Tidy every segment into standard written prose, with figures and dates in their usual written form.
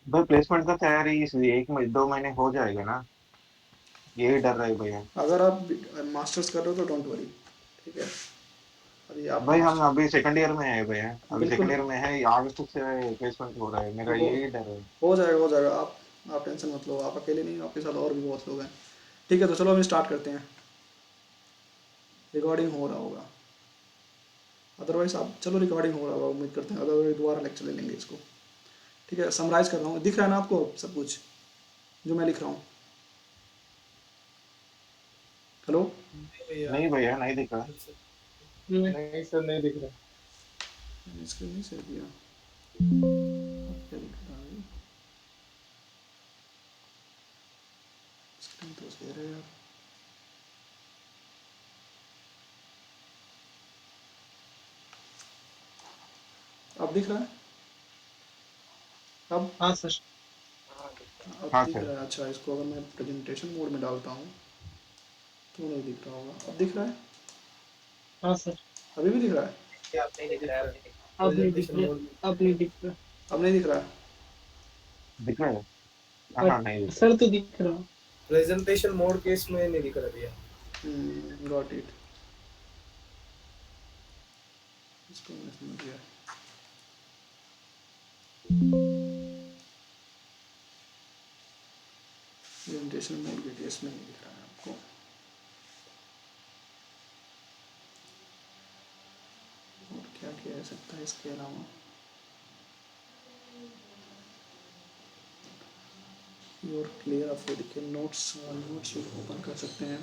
भाई प्लेसमेंट का तैयारी इस 1 2 महीने हो जाएगा ना, यही डर रहा है भैया। अगर आप मास्टर्स कर रहे हो तो डोंट वरी, ठीक है। अभी आप भाई हम मास्टर, अभी सेकंड ईयर में है भैया, अभी सेकंड बिल्कुल ईयर में है, अगस्त से प्लेसमेंट हो रहा है, मेरा हो यही डर है। हो जाएगा, हो जाएगा। आप टेंशन मत लो, आप अकेले नहीं, आपके साथ और भी बहुत लोग हैं। ठीक है, तो चलो हम स्टार्ट करते हैं। रिकॉर्डिंग हो रहा होगा, अदरवाइज आप, चलो रिकॉर्डिंग हो रहा होगा, उम्मीद करते हैं, अदरवाइज दोबारा लेक्चर ले लेंगे इसको। ठीक है, समराइज कर रहा हूँ, दिख रहा है ना आपको सब कुछ जो मैं लिख रहा हूँ? हेलो? नहीं भैया। नहीं भैया, नहीं दिख रहा। नहीं सर, नहीं दिख रहा। मैंने स्क्रीन नहीं शेयर किया, अब क्या दिख रहा है? स्क्रीन तो शेयर है यार। अब दिख रहा है? अब हाँ सर। अब हाँ दिख सर। रहा है। अच्छा, इसको अगर मैं प्रेजेंटेशन मोड में डालता हूँ तो नहीं दिख रहा होगा। अब दिख रहा है? हाँ सर। अभी भी दिख रहा है? आप नहीं दिख रहा है, अब नहीं दिख रहा, अब नहीं दिख रहा। अब नहीं दिख रहा है? दिख रहा है। हाँ हाँ, नहीं बट दिख रहा। सर तो दिख रहा। प्रेजेंटेशन मोड के इसमें नहीं दिख रहा भैया। गॉट इट, इसको मैं समझ गया। प्रेजेंटेशन मोड बीटीएस में नहीं दिख रहा है आपको? और क्या किया जा सकता है इसके अलावा? योर क्लियर, आपको देखिए नोट्स, नोट्स ओपन कर सकते हैं।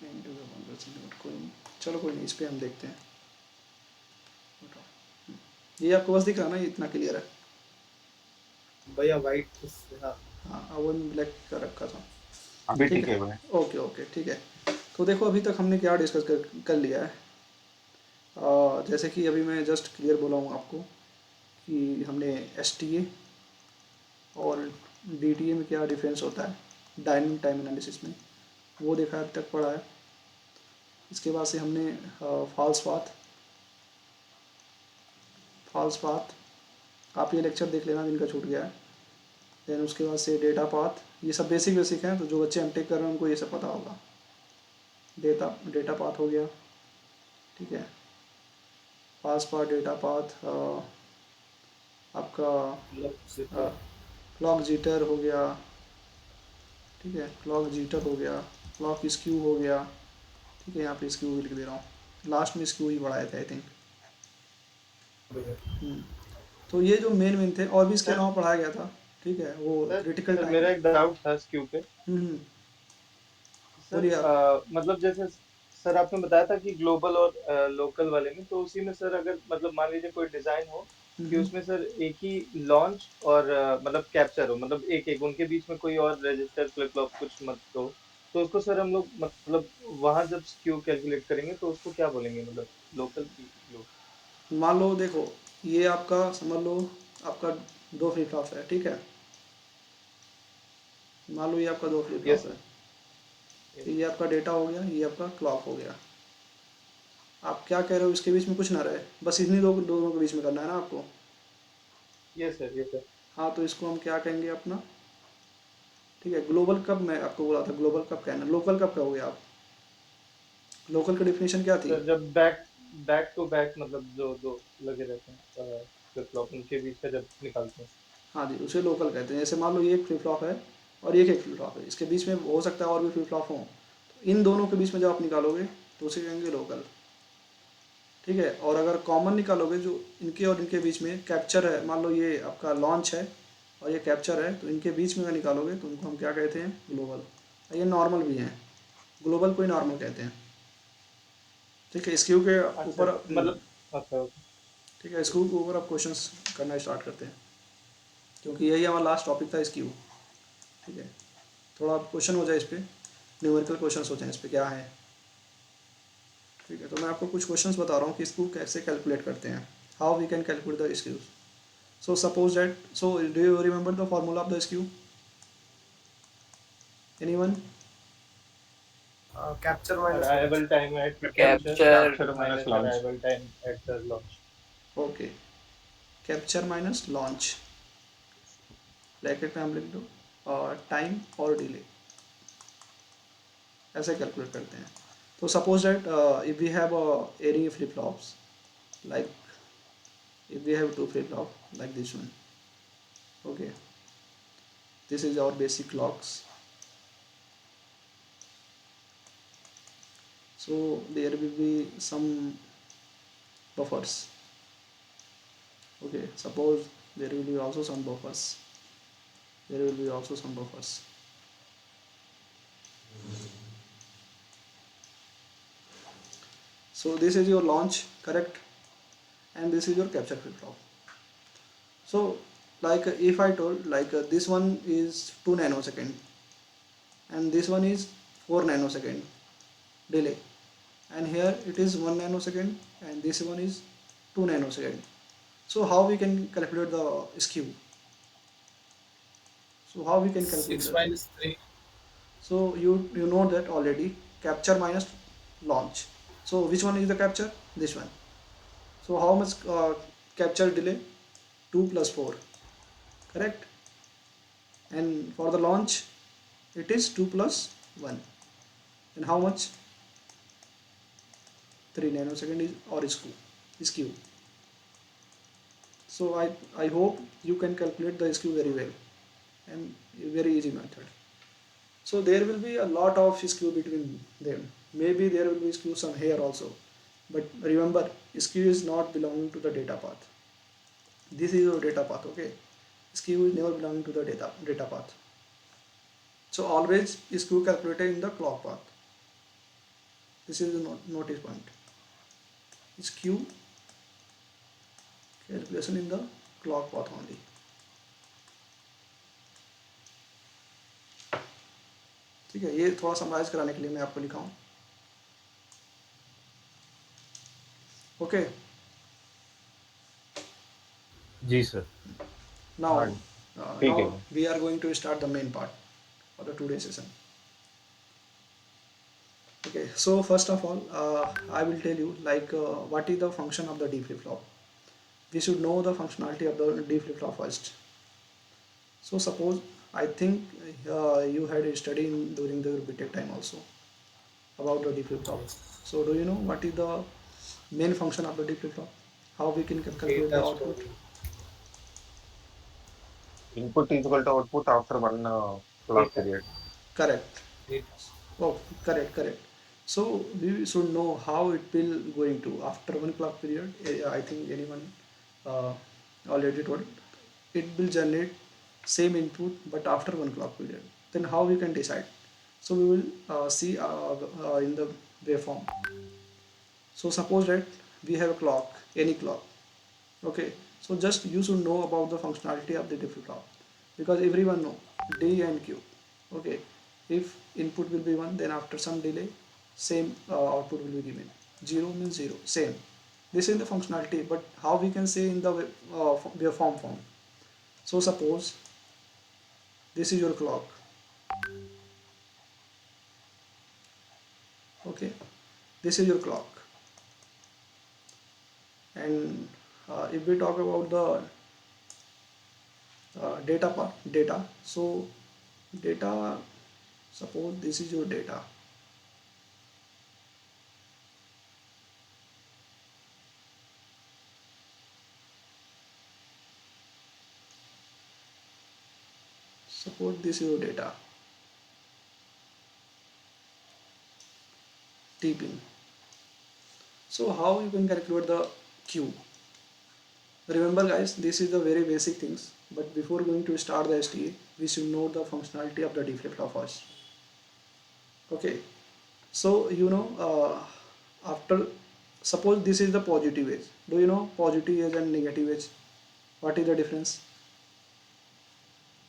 नोट कोई नहीं, चलो कोई नहीं, इस पर हम देखते हैं। ये आपको बस दिख रहा है ना, ये इतना क्लियर है? भैया वाइट, हाँ। हाँ, वो ब्लैक का रखा था। अभी ठीक ठीक है, है भैया। ओके ओके, ठीक है। तो देखो अभी तक हमने क्या डिस्कस कर लिया है। जैसे कि अभी मैं जस्ट क्लियर बोला हूँ आपको कि हमने एस और डी में क्या डिफरेंस होता है डायनेमिक टाइम एनालिसिस में, वो देखा अभी तक पढ़ा है। इसके बाद से हमने फॉल्स पाथ, फॉल्स पाथ, आप ये लेक्चर देख लेना जिनका छूट गया है। देन उसके बाद से डेटा पाथ, ये सब बेसिक बेसिक हैं, तो जो बच्चे एमटेक कर रहे हैं उनको ये सब पता होगा। डेटा डेटा पाथ हो गया, ठीक है। फॉल्स पाथ, डेटा पाथ, आपका क्लॉक जीटर हो गया, ठीक है, क्लॉक जीटर हो गया, क्लॉक स्क्यू हो गया, ठीक है। यहाँ पे स्क्यू भी लिख दे रहा हूँ, लास्ट में स्क्यू ही बढ़ाए थे आई थिंक। तो ये जो मेन मेन थे, और भी इसके सर, अलावा पढ़ाया गया था, ठीक है, वो क्रिटिकल सर टाइम। मेरा एक डाउट था स्क्यू पे। सर बोलिए आप। मतलब जैसे सर आपने बताया था कि ग्लोबल और लोकल वाले में, तो उसी में सर अगर मतलब मान लीजिए कोई डिजाइन हो कि उसमें सर एक ही लॉन्च और मतलब कैप्चर हो, मतलब एक एक उनके बीच में कोई और रजिस्टर फ्लिप फ्लॉप कुछ मत हो, तो उसको सर हम लोग मतलब वहां जब स्क्यू कैलकुलेट करेंगे तो उसको क्या बोलेंगे, मतलब लोकल की ग्लोबल? मान लो देखो, ये आपका समझ लो, आपका दो फ्लिप फ्लॉप है, ठीक है। मान लो ये आपका दो फ्लिप फ्लॉप यस है, सर। तो यस ये आपका डेटा हो गया, ये आपका क्लॉक हो गया। आप क्या कह रहे हो, इसके बीच में कुछ ना रहे, बस इन्हीं दो दोनों के बीच में करना है ना आपको? Yes sir. Yes sir. हाँ, तो इसको हम क्या कहेंगे अपना, ठीक है। ग्लोबल कब मैं आपको बोला था, ग्लोबल कब कहना, लोकल कब कहोगे आप? लोकल की डेफिनेशन क्या थी? सर जब बैक बैक टू बैक मतलब जो दो लगे रहते हैं फ्लिप फ्लॉप, उनके बीच का जब निकालते हैं। हाँ जी, उसे लोकल कहते हैं। जैसे मान लो ये एक फ्लिप फ्लॉप है और ये एक फ्लिप फ्लॉप है, इसके बीच में हो सकता है और भी फ्लिप फ्लॉप हों, तो इन दोनों के बीच में जब आप निकालोगे तो उसे कहेंगे लोकल, ठीक है। और अगर कॉमन निकालोगे, जो इनके और इनके बीच में कैप्चर है, मान लो ये आपका लॉन्च है और ये कैप्चर है, तो इनके बीच में अगर निकालोगे तो उनको हम क्या कहते हैं, ग्लोबल। ये नॉर्मल भी हैं, ग्लोबल को ही नॉर्मल कहते हैं, ठीक है। स्क्यू के अच्छा ऊपर मतलब, अच्छा। ठीक है, स्क्यू के ऊपर आप क्वेश्चंस करना स्टार्ट करते हैं, क्योंकि यही हमारा लास्ट टॉपिक था, स्क्यू, ठीक है। थोड़ा क्वेश्चन हो जाए इस पर, न्यूमेरिकल क्वेश्चंस हो जाए इस पर क्या है, ठीक है। तो मैं आपको कुछ क्वेश्चंस बता रहा हूँ कि इसको कैसे कैलकुलेट करते हैं, how we can calculate the skews. So suppose that, so do you remember the formula of the skew? Anyone? Capture minus arrival time at capture, capture capture minus minus launch. Arrival time at the launch. Okay. Capture minus launch, bracket में हम लिख दो time और delay, ऐसे calculate करते हैं. तो suppose that if we have any flip flops, like if we have two flip flop like this one, okay, this is our basic clocks. So there will be some buffers, okay, suppose there will be also some buffers, there will be also some buffers. So this is your launch, correct, and this is your capture flip flop. So like if I told like this one is 2 nanosecond and this one is 4 nanosecond delay, and here it is 1 nanosecond and this one is 2 nanosecond. So how we can calculate the skew? So how we can calculate 6 that? minus 3. So you know that already, capture minus launch. So which one is the capture? This one. So how much capture delay? 2 plus 4, correct? And for the launch it is 2 plus 1. And how much? 3 nanosecond is or skew. So I hope you can calculate the skew very well, and very easy method. So there will be a lot of skew between them. Maybe there will be skew some here also. But remember, skew is not belonging to the data path. This is your data path, okay? Skew is never belonging to the data path. So always skew calculated in the clock path. This is the notice point. Skew calculation in the clock path only. ठीक है, ये थोड़ा summarise कराने के लिए मैं आपको लिखा हूँ. ओके, जी सर. now हाँ ठीक है. now we are going to start the main part of the today session. Okay, so first of all, I will tell you like what is the function of the D flip flop. We should know the functionality of the D flip flop first. So suppose I think you had a study during the BTech time also about the D flip flop. So do you know what is the main function of the D flip flop? How we can calculate the Data output? store. Input is equal to output after one clock Data. period. Correct. Data. Oh, correct. So we should know how it will going to after 1 clock period. I think anyone uh, already told it will generate same input but after 1 clock period. Then how we can decide? So we will see in the waveform. So suppose that we have a clock, any clock. Okay. So just you should know about the functionality of the different clock, because everyone know D and Q. Okay. If input will be 1, then after some delay same output will be given. 0 means 0, same. This is the functionality, but how we can say in the waveform form? So suppose this is your clock. Okay, this is your clock, and if we talk about the data part, so data, suppose this is your data. Suppose this is your data, T pin. So how you can calculate the Q? Remember guys, this is the very basic things, but before going to start the STA, we should know the functionality of the D flip flop first. Okay, so you know after, suppose this is the positive edge. Do you know positive edge and negative edge? What is the difference?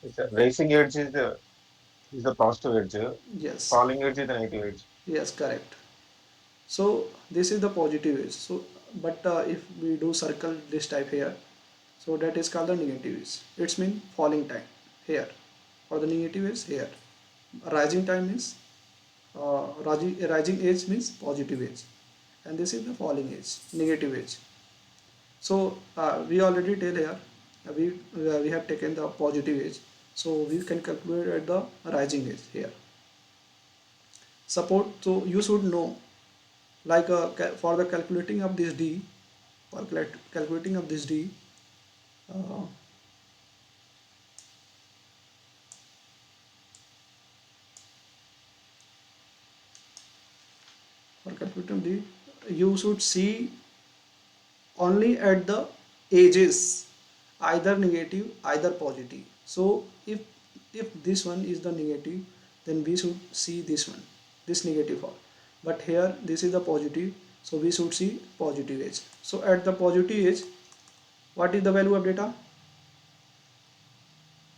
It's a rising edge is the positive edge. Yes, Falling edge is the negative edge. yes, correct. So this is the positive edge. So but if we do circle this type here, so that is called the negative edge. It's mean falling time here, or the negative edge here. Rising time is rising edge means positive edge, and this is the falling edge, negative edge. So we already tell here, we have taken the positive edge, so we can calculate at the rising edge here. Suppose, so you should know, like for the calculating of this d, for calculating of this d, uh, for calculating d, you should see only at the edges, either negative either positive. So if this one is the negative, then we should see this one, this negative part. But here this is the positive, so we should see positive edge. So at the positive edge, what is the value of data?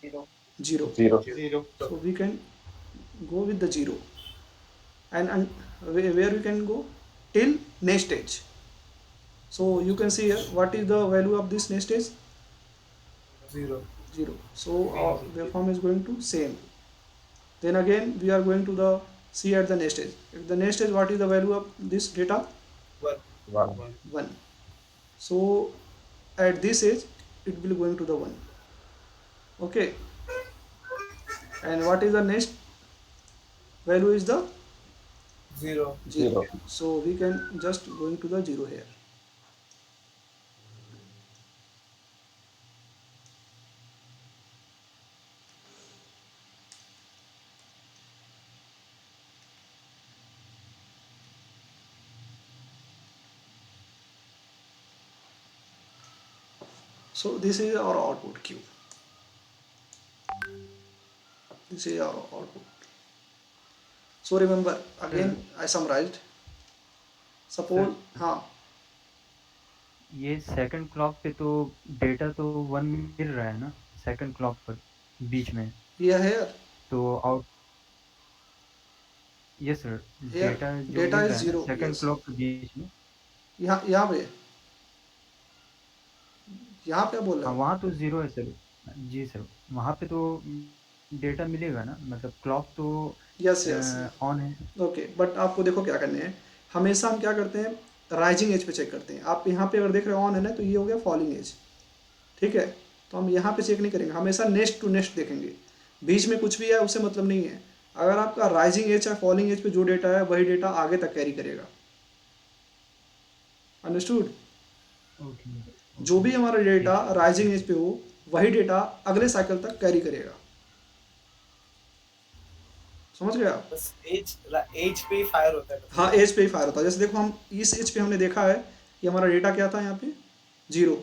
0. 0. 0. So we can go with the 0, and where we can go till next edge. So you can see here, what is the value of this next edge? 0. 0. So our waveform is going to same. Then again we are going to the see at the next edge. At the next edge, what is the value of this data? 1. 1. So at this edge it will going to the 1. Okay. And what is the next value? Is the 0. 0. So we can just going to the 0 here. So this is our output Q. This is our output. So remember again, I summarized. Suppose हाँ, ये second clock पे तो data तो 1 मिल रहा है ना, second clock पर बीच में, ये है यार, तो out yes sir, Here, data जो data मिल is रहा है ना 0, सेकंड yes. क्लॉक के बीच में, यहाँ पे आप बोल रहे हाँ हो? वहाँ तो 0 है सर। जी सर, वहाँ पे तो डेटा मिलेगा ना, मतलब क्लॉक तो यस यस. ऑन है। ओके, बट आपको देखो क्या करने हैं, हमेशा हम क्या करते हैं, राइजिंग एज पे चेक करते हैं. आप यहाँ पे अगर देख रहे हो ऑन है ना, तो ये हो गया फॉलिंग एज. ठीक है, तो हम यहाँ पे चेक नहीं करेंगे, हमेशा नेक्स्ट टू नेक्स्ट देखेंगे. बीच में कुछ भी है उससे मतलब नहीं है. अगर आपका राइजिंग एज या फॉलिंग एज पे जो डेटा है वही डेटा आगे तक कैरी करेगा. अंडरस्टूड? जो भी हमारा डेटा राइजिंग एज पे हो वही डेटा अगले साइकिल तक कैरी करेगा. समझ गए आप? बस एज पे ही फायर होता है. हाँ, एज पे ही फायर होता है. जैसे देखो, हम इस एज पे हमने देखा है कि हमारा डेटा क्या था यहाँ पे 0.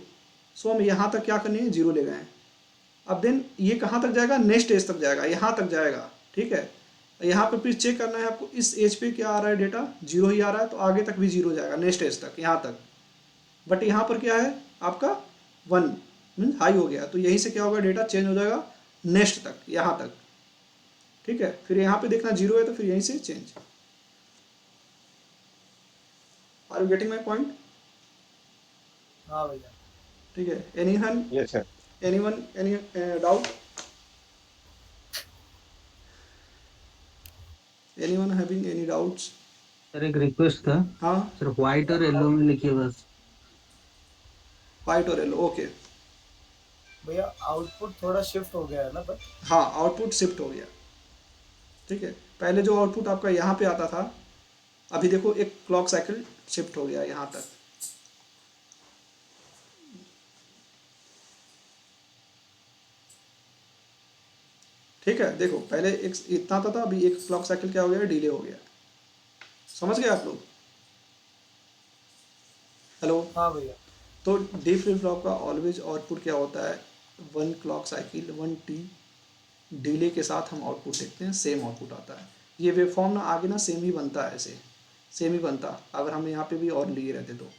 सो हम यहाँ तक क्या करने हैं, 0 ले गए हैं. अब देन ये कहाँ तक जाएगा, नेक्स्ट एज तक जाएगा, यहाँ तक जाएगा. ठीक है, यहाँ पे फिर चेक करना है आपको, इस एज पे क्या आ रहा है डेटा, 0 ही आ रहा है, तो आगे तक भी 0 जाएगा, नेक्स्ट एज तक, यहाँ तक. बट यहाँ पर क्या है आपका 1 मीन्स हाई हो गया, तो यहीं से क्या होगा, डेटा चेंज हो जाएगा नेक्स्ट तक, यहाँ तक. ठीक है, फिर यहाँ पे देखना 0 है तो फिर यहीं से change. Are you getting my point? हाँ भैया. ठीक है. Anyone Yes, sir. Anyone any doubt? Anyone having any doubts? Sir एक रिक्वेस्ट था हाँ, सर, व्हाइट और येलो में लिखिए बस. वाइट और येलो. ओके. भैया आउटपुट थोड़ा शिफ्ट हो गया है ना, बट हाँ, आउटपुट शिफ्ट हो गया. ठीक है, पहले जो आउटपुट आपका यहाँ पे आता था, अभी देखो एक क्लॉक साइकिल शिफ्ट हो गया यहाँ तक. ठीक है, देखो पहले एक इतना आता था, अभी एक क्लॉक साइकिल क्या हो गया, डिले हो गया. समझ गए आप लोग? हेलो. हाँ भैया. तो डी फ्लिप फ्लॉप का ऑलवेज आउटपुट क्या होता है, 1 क्लॉक साइकिल 1 टी डिले के साथ हम आउटपुट देखते हैं, सेम आउटपुट आता है. ये वेवफॉर्म ना आगे ना सेम ही बनता है, ऐसे सेम ही बनता अगर हम यहाँ पे भी और लिए रहते तो.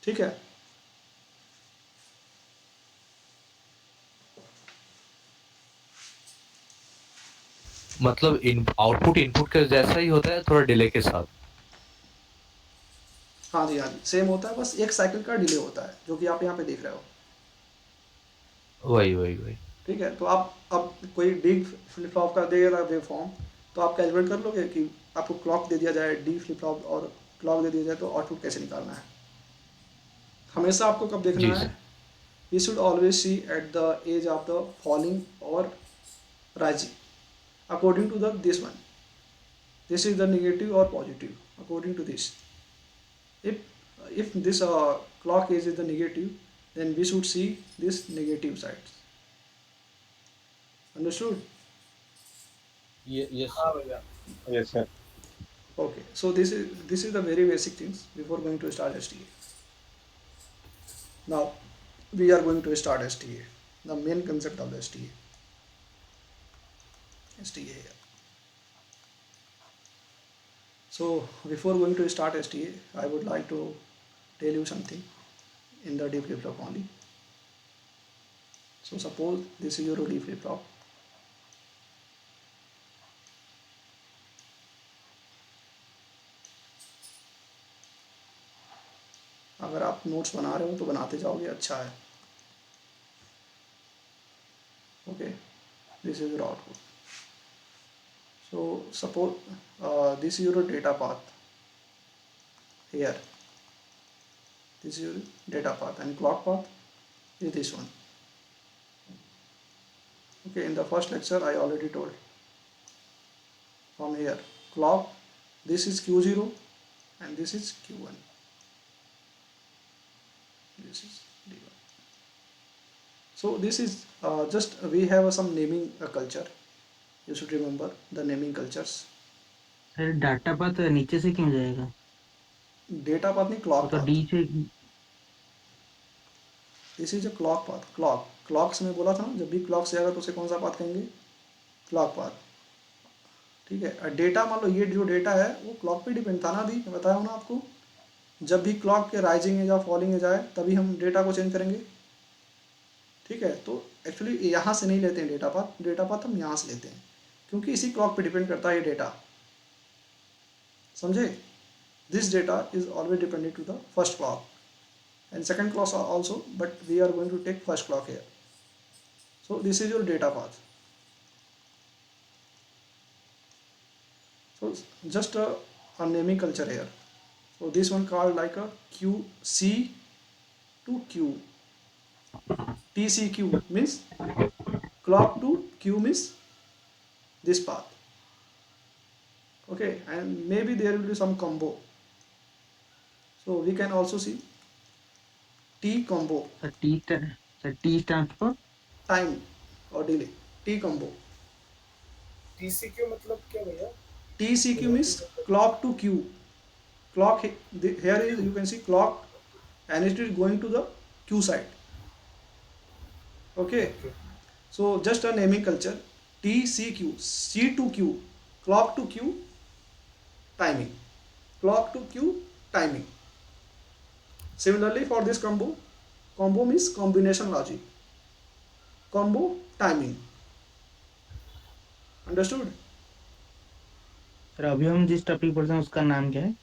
ठीक है. मतलब आउटपुट इनपुट के जैसा ही होता है, थोड़ा डिले के साथ. हाँ जी, हाँ जी, सेम होता है, बस एक साइकिल का डिले होता है, जो कि आप यहाँ पे देख रहे हो. वही. ठीक है, तो आप अब कोई डी फ्लिप फ्लॉप का देगा वेव फॉर्म, तो आप कैलकुलेट कर लोगे कि आपको क्लॉक दे दिया जाए, डी फ्लिप फ्लॉप और क्लॉक दे दिया जाए, तो आउटपुट कैसे निकालना है. हमेशा आपको कब जी देखना है? Sir. We should always see at the edge of the falling or rising according to the this one. This is the negative or positive according to this. If this clock edge is the negative, then we should see this negative sides. Understood? Yes, हाँ sir. भैया। Yes sir. Okay, so this is the very basic things before going to start STA. Now we are going to start STA, the main concept of the STA. STA. So before going to start STA, I would like to tell you something in the D flip flop only. So suppose this is your D flip flop. अगर आप notes बना रहे हो तो बनाते जाओगे, अच्छा है। Okay, this is your output. So suppose this is your data path here. This is your data path and clock path is this one. Okay, in the first lecture I already told. From here, clock, this is Q0 and this is Q1. This is D1. So this is just we have some naming culture. You should remember the naming cultures. Sir data path नीचे से क्यों जाएगा? Data path नहीं, वो clock तो path. D से। This is a clock path. Clock से मैं बोला था ना, जब भी क्लॉक से आएगा तो उसे कौन सा पाथ कहेंगे? Clock path. ठीक है। और डेटा, मान लो ये जो डेटा है वो क्लॉक पे डिपेंड था ना, अभी मैं बताया हूँ ना आपको, जब भी क्लॉक के राइजिंग एज या फॉलिंग एज आए तभी हम डेटा को चेंज करेंगे। ठीक है, तो एक्चुअली यहाँ से नहीं लेते हैं डेटा पाथ हम यहाँ से लेते हैं, क्योंकि इसी क्लॉक पे डिपेंड करता है ये डेटा, समझे? This data is always dependent to the first clock and second clock also, but we are going to take first clock here. So this is your data path. So just a naming culture here. So this one called like a QC to Q. TCQ means clock to Q means this path. Okay, and maybe there will be some combo. So we can also see T combo, sir T stand for time or delay. T combo. TCQ मतलब क्या भैया? TCQ means clock to Q. Clock here is, you can see clock and it is going to the Q side. Okay, so just a naming culture. TCQ, C to Q, clock to Q, timing, clock to Q, timing. Similarly for this combo means combination logic, combo, timing. Understood? Sir अभी हम जिस topic पढ़ते हैं उसका नाम क्या है?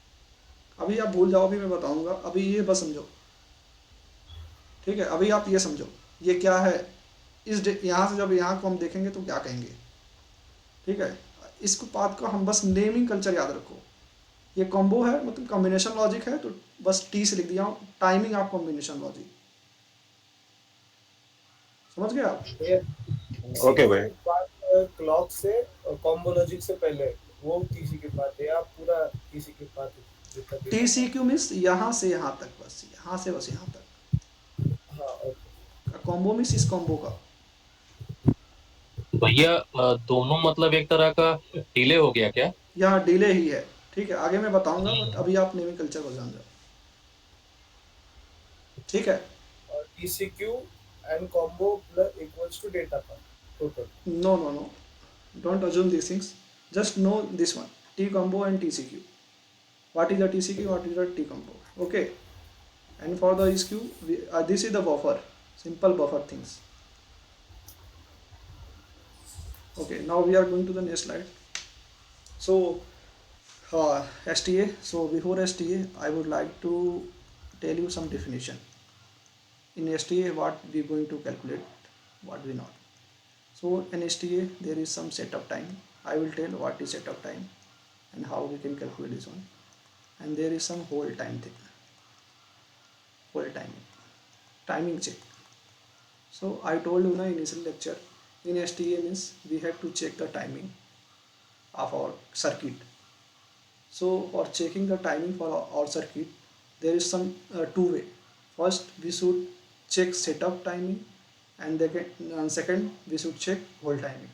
अभी आप भूल जाओ, अभी मैं बताऊंगा, अभी ये बस समझो। ठीक है, अभी आप ये समझो ये क्या है। इस यहाँ से जब यहाँ को हम देखेंगे तो क्या कहेंगे? ठीक है, इसको बात को हम बस नेमिंग कल्चर याद रखो। ये कॉम्बो है, मतलब कॉम्बिनेशन लॉजिक है, तो बस टी से लिख दिया हूँ। टाइमिंग ऑफ कॉम्बिनेशन लॉजिक, समझ गए आप? ओके भाई। क्लॉक से कॉम्बो लॉजिक से पहले वो टीसी के पाथ है, आप पूरा टीसी के पाथ जितना भी- TCQ मीन्स यहाँ से यहाँ तक, बस यहाँ से बस यहाँ तक। हाँ ओके। कॉम्बो मीन्स इस कॉम्बो का। भैया दोनों मतलब एक तरह का डिले हो गया क्या? यहाँ डिले ही है। ठीक है, आगे मैं बताऊंगा, बट अभी आप नेमिंग कल्चर को जान जाओ। ठीक है। और TCQ and combo plus equals to data path total. No, don't assume these things, just know this one, T combo and TCQ. What is the TCQ, what is the T combo? Okay, and for the SQ this is the buffer, simple buffer things. Okay, now we are going to the next slide. So STA. So before STA I would like to tell you some definition. In STA what we going to calculate, what we not. So in STA there is some setup time. I will tell what is setup time and how we can calculate this one. And there is some hold time thing. hold timing check. So I told you in the initial lecture, in STA means we have to check the timing of our circuit. So for checking the timing for our circuit, there is some two way. First we should check setup timing, and second we should check hold timing.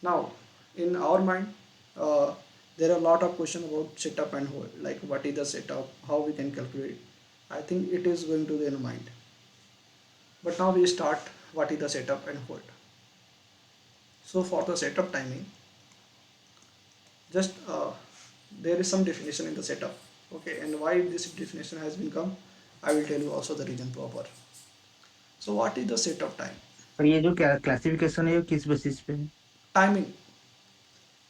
Now in our mind, there are a lot of questions about setup and hold, like what is the setup, how we can calculate. I think it is going to be in mind. But now we start what is the setup and hold. So for the setup timing, just there is some definition in the setup. Okay, and why this definition has been come, I will tell you also the reason proper. So what is the setup time? और ये जो classification है ये किस basis पे है? Timing.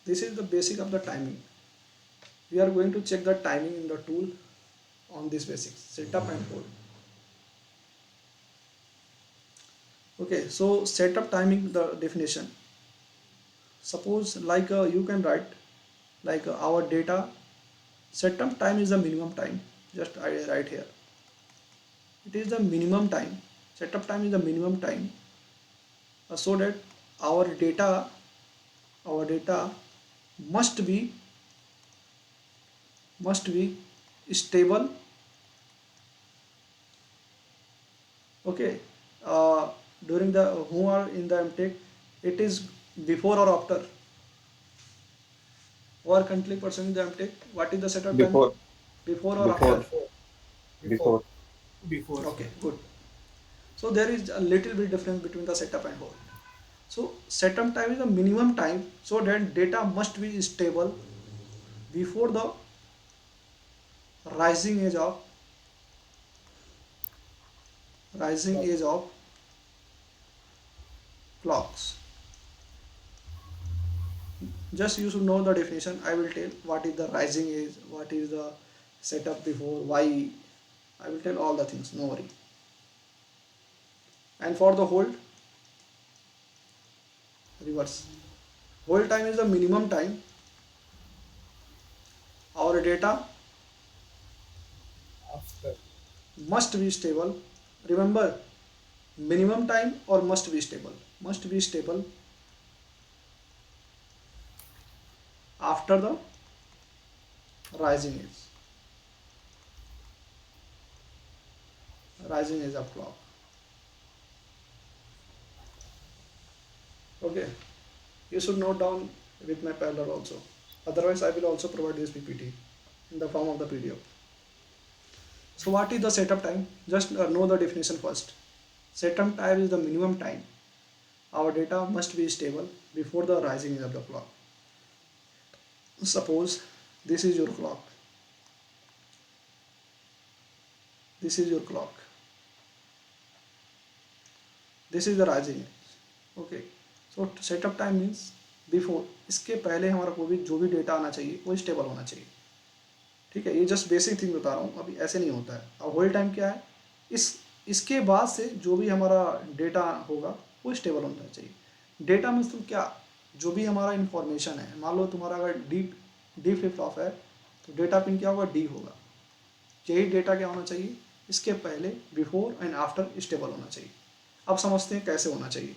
This is the basic of the timing. We are going to check the timing in the tool on this basics, setup and hold. Okay, so setup timing, the definition. Suppose like you can write like our data setup time is the minimum time. Just I write here. It is the minimum time. Setup time is the minimum time, so that our data must be stable. Okay, during the who are in the MTech, it is before or after. Who are currently pursuing the MTech, what is the setup time? Before. Before or Before. after? Before. Before. Okay, good. So there is a little bit difference between the setup and hold. So setup time is the minimum time, so that data must be stable before the rising age of clocks. Just you should know the definition. I will tell what is the rising age, what is the setup before, why. I will tell all the things, no worry. And for the hold, reverse. Hold time is the minimum time our data After. must be stable. Remember, minimum time or must be stable. Must be stable after the rising age. Rising age of clock. Okay, you should note down with my parallel also. Otherwise, I will also provide this PPT in the form of the PDF. So what is the setup time? Just know the definition first. Setup time is the minimum time our data must be stable before the rising age of the clock. Suppose this is your clock. This is your clock. This is the rising age. Okay. So setup time means before, इसके पहले हमारा कोई भी जो भी data आना चाहिए वो स्टेबल होना चाहिए. ठीक है, ये जस्ट बेसिक थिंग बता रहा हूँ, अभी ऐसे नहीं होता है. अब होल्ड टाइम क्या है, इसके बाद से जो भी हमारा डेटा होगा वो स्टेबल होना चाहिए. डेटा मीन्स तो क्या, जो भी हमारा इन्फॉर्मेशन है, मान लो तुम्हारा अगर डी फ्लिप फ्लॉप है तो डेटा पिन क्या होगा, डी होगा. यही डेटा क्या होना चाहिए, इसके पहले बिफोर एंड आफ्टर स्टेबल होना चाहिए. अब समझते हैं कैसे होना चाहिए.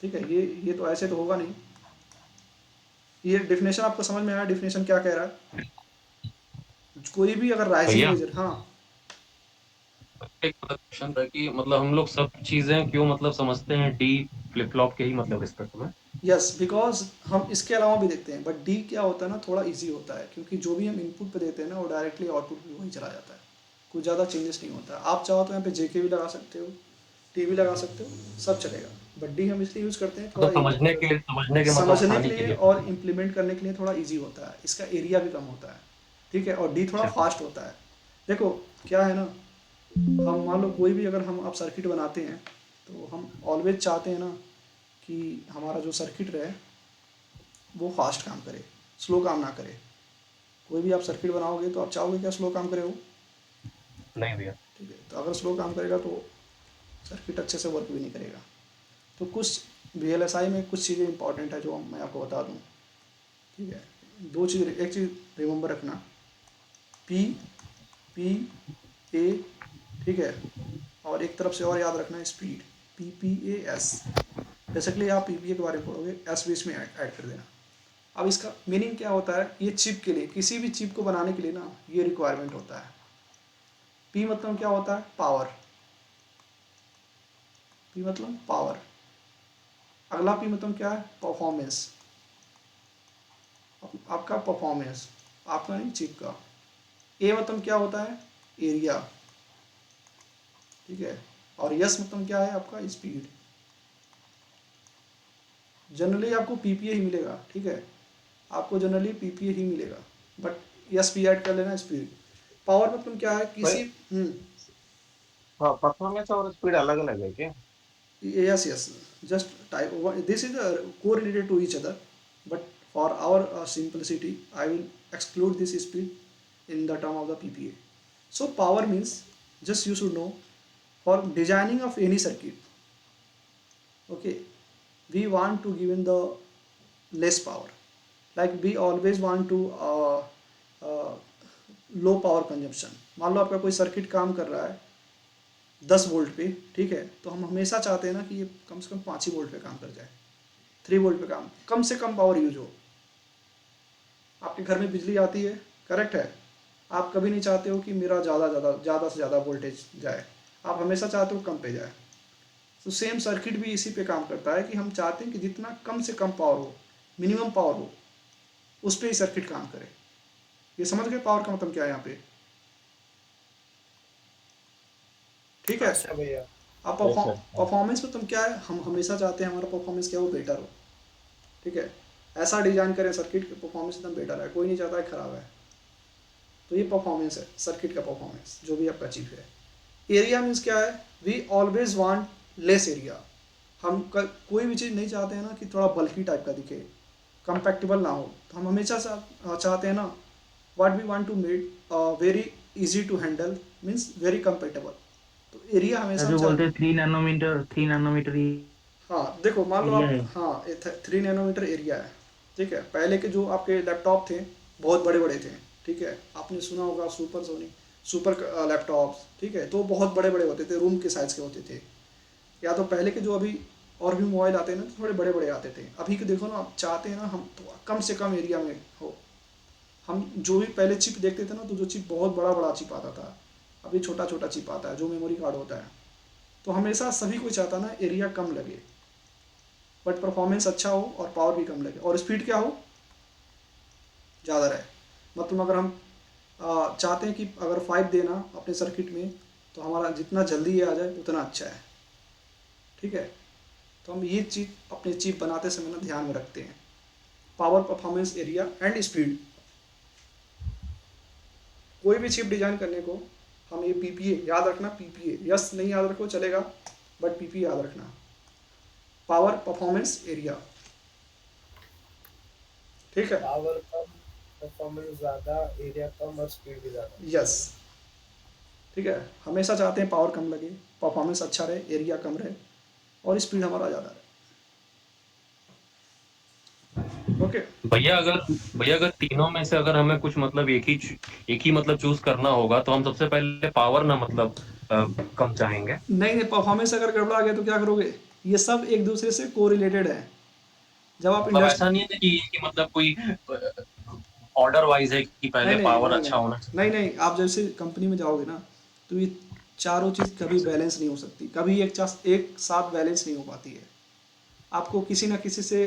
ठीक है, ये तो ऐसे तो होगा नहीं. ये डेफिनेशन आपको समझ में आया, डेफिनेशन क्या कह रहा है. कोई भी अगर राइजिंग भैया एज, हाँ एक क्वेश्चन था कि मतलब हम लोग सब चीजें क्यों मतलब समझते हैं डी फ्लिप फ्लॉप के ही मतलब रिस्पेक्ट में. यस, बिकॉज हम इसके अलावा भी देखते हैं, बट डी क्या होता है ना, थोड़ा इजी होता है, क्योंकि जो भी हम इनपुट पे देते हैं ना वो डायरेक्टली आउटपुट पे वही चला जाता है, कुछ ज़्यादा चेंजेस नहीं होता है. आप चाहो तो यहाँ पे जेके भी लगा सकते हो, टी भी लगा सकते हो, सब चलेगा. बट डी हम इसलिए यूज़ करते हैं तो थोड़ा समझने के मतलब समझने आसानी के के लिए लिए. और इम्प्लीमेंट करने के लिए थोड़ा इजी होता है. इसका एरिया भी कम होता है. ठीक है, और डी थोड़ा अच्छा. फास्ट होता है. देखो क्या है ना, हम मान लो कोई भी अगर हम आप सर्किट बनाते हैं तो हम ऑलवेज चाहते हैं ना कि हमारा जो सर्किट रहे वो फास्ट काम करे, स्लो काम ना करे. कोई भी आप सर्किट बनाओगे तो आप चाहोगे क्या स्लो काम करे वो. नहीं भैया. ठीक है, तो अगर स्लो काम करेगा तो सर्किट अच्छे से वर्क भी नहीं करेगा. तो कुछ VLSI में कुछ चीज़ें इंपॉर्टेंट है जो मैं आपको बता दूँ. ठीक है, दो चीज़, एक चीज़ रिमेंबर रखना, P ए, ठीक है, और एक तरफ से और याद रखना है स्पीड, PPAS। बेसिकली आप PPA के बारे में पढ़ोगे, एस बीच में ऐड कर देना। अब इसका मीनिंग क्या होता है, ये चिप के लिए, किसी भी चिप को बनाने के लिए ना ये रिक्वायरमेंट होता है। P मतलब क्या होता है, पावर, P मतलब पावर। अगला P मतलब क्या है, परफॉर्मेंस, आपका परफॉर्मेंस, आपका नहीं चिप का। ए मतलब क्या होता है, एरिया, ठीक है, और यस मतलब क्या है, आपका स्पीड। जनरली आपको PPA ही मिलेगा, ठीक है, आपको जनरली PPA ही मिलेगा, बट यस भी ऐड कर लेना, स्पीड। पावर मतलब क्या है, भाई किसी परफॉर्मेंस और स्पीड अलग अलग है क्या? yes, yes, just type this is correlated to each other, but for our simplicity I will exclude this speed in the term of the PPA. So power means, just you should know, for designing of any circuit, okay, we want to give in the less power, like we always want to low power consumption. मान लो आपका कोई circuit काम कर रहा है 10 volt पे, ठीक है, तो हम हमेशा चाहते हैं ना कि ये कम से कम 5 ही वोल्ट पे काम कर जाए, 3 वोल्ट पे कम से कम पावर यूज हो। आपके घर में बिजली आती है, करेक्ट है, आप कभी नहीं चाहते हो कि मेरा ज़्यादा से ज़्यादा वोल्टेज जाए, आप हमेशा चाहते हो कम पे जाए। तो सेम सर्किट भी इसी पे काम करता है कि हम चाहते हैं कि जितना कम से कम पावर हो, मिनिमम पावर हो, उस पर ही सर्किट काम करे। ये समझ गए पावर का मतलब क्या है यहाँ पे, ठीक है। अच्छा भैया। अब यस सर। परफॉर्मेंस में तुम क्या है, हम हमेशा चाहते हैं हमारा परफॉर्मेंस क्या हो, बेटर हो, ठीक है, ऐसा डिजाइन करें सर्किट की परफॉर्मेंस एकदम बेटर है, कोई नहीं चाहता है खराब है। तो ये परफॉर्मेंस है, सर्किट का परफॉर्मेंस, जो भी आपका चिप है। एरिया मीन्स क्या है, we always want less area. हम कोई भी चीज़ नहीं चाहते हैं ना कि थोड़ा बल्कि टाइप का दिखे, कंपैक्टेबल ना हो, तो हम हमेशा चाहते हैं ना, what we want to make very easy to handle, means very compactable. तो एरिया हमेशा हम जो चाहते बोलते हैं। हैं 3 नैनोमीटर हाँ देखो, मान लो एरिया आप, है। हाँ 3 नैनोमीटर एरिया है, ठीक है। पहले के जो आपके लैपटॉप थे बहुत बड़े बड़े थे, ठीक है, आपने सुना होगा सुपर लैपटॉप्स, ठीक है, तो बहुत बड़े बड़े होते थे, रूम के साइज़ के होते थे। या तो पहले के जो अभी और भी मोबाइल आते हैं ना, तो थोड़े बड़े बड़े आते थे। अभी के देखो ना, आप चाहते हैं ना हम तो कम से कम एरिया में हो। हम जो भी पहले चिप देखते थे ना, तो जो चिप बहुत बड़ा बड़ा चिप आता था, अभी छोटा छोटा चिप आता है जो मेमोरी कार्ड होता है। तो हमेशा सभी कोई चाहता ना एरिया कम लगे, बट परफॉर्मेंस अच्छा हो और पावर भी कम लगे, और स्पीड क्या हो, ज़्यादा रहे। मतलब अगर हम चाहते हैं कि अगर 5 देना अपने सर्किट में, तो हमारा जितना जल्दी ये आ जाए उतना अच्छा है, ठीक है। तो हम ये चीज़ अपने चिप बनाते समय ना ध्यान में रखते हैं, power, performance, area and speed. कोई भी चिप डिजाइन करने को हम ये PPA याद रखना, PPA, यस नहीं याद रखो चलेगा, बट PPA याद रखना, पावर, परफॉर्मेंस, एरिया, ठीक है। पावर कम, परफॉर्मेंस ज्यादा, एरिया कम और स्पीड भी ज्यादा। यस, ठीक है, हमेशा चाहते हैं पावर कम लगे, परफॉर्मेंस अच्छा रहे, एरिया कम रहे, और स्पीड हमारा ज़्यादा रहे, ओके। भैया अगर तीनों में से अगर हमें कुछ मतलब एक ही मतलब चूज करना होगा तो हम सबसे पहले पावर ना मतलब कम चाहेंगे। नहीं नहीं, परफॉर्मेंस अगर गड़बड़ा गया तो क्या करोगे, ये सब एक दूसरे से कोरिलेटेड है। जब आप मतलब ऐसा इंडस्ट्री, नहीं है कि मतलब कोई ऑर्डर वाइज है कि नहीं पहले नहीं पावर नहीं अच्छा नहीं होना नहीं चाहिए। नहीं, आप जैसे कंपनी में जाओगे ना, तो ये चारों चीज़ कभी बैलेंस नहीं हो सकती, कभी एक साथ बैलेंस नहीं हो पाती है। आपको किसी ना किसी से,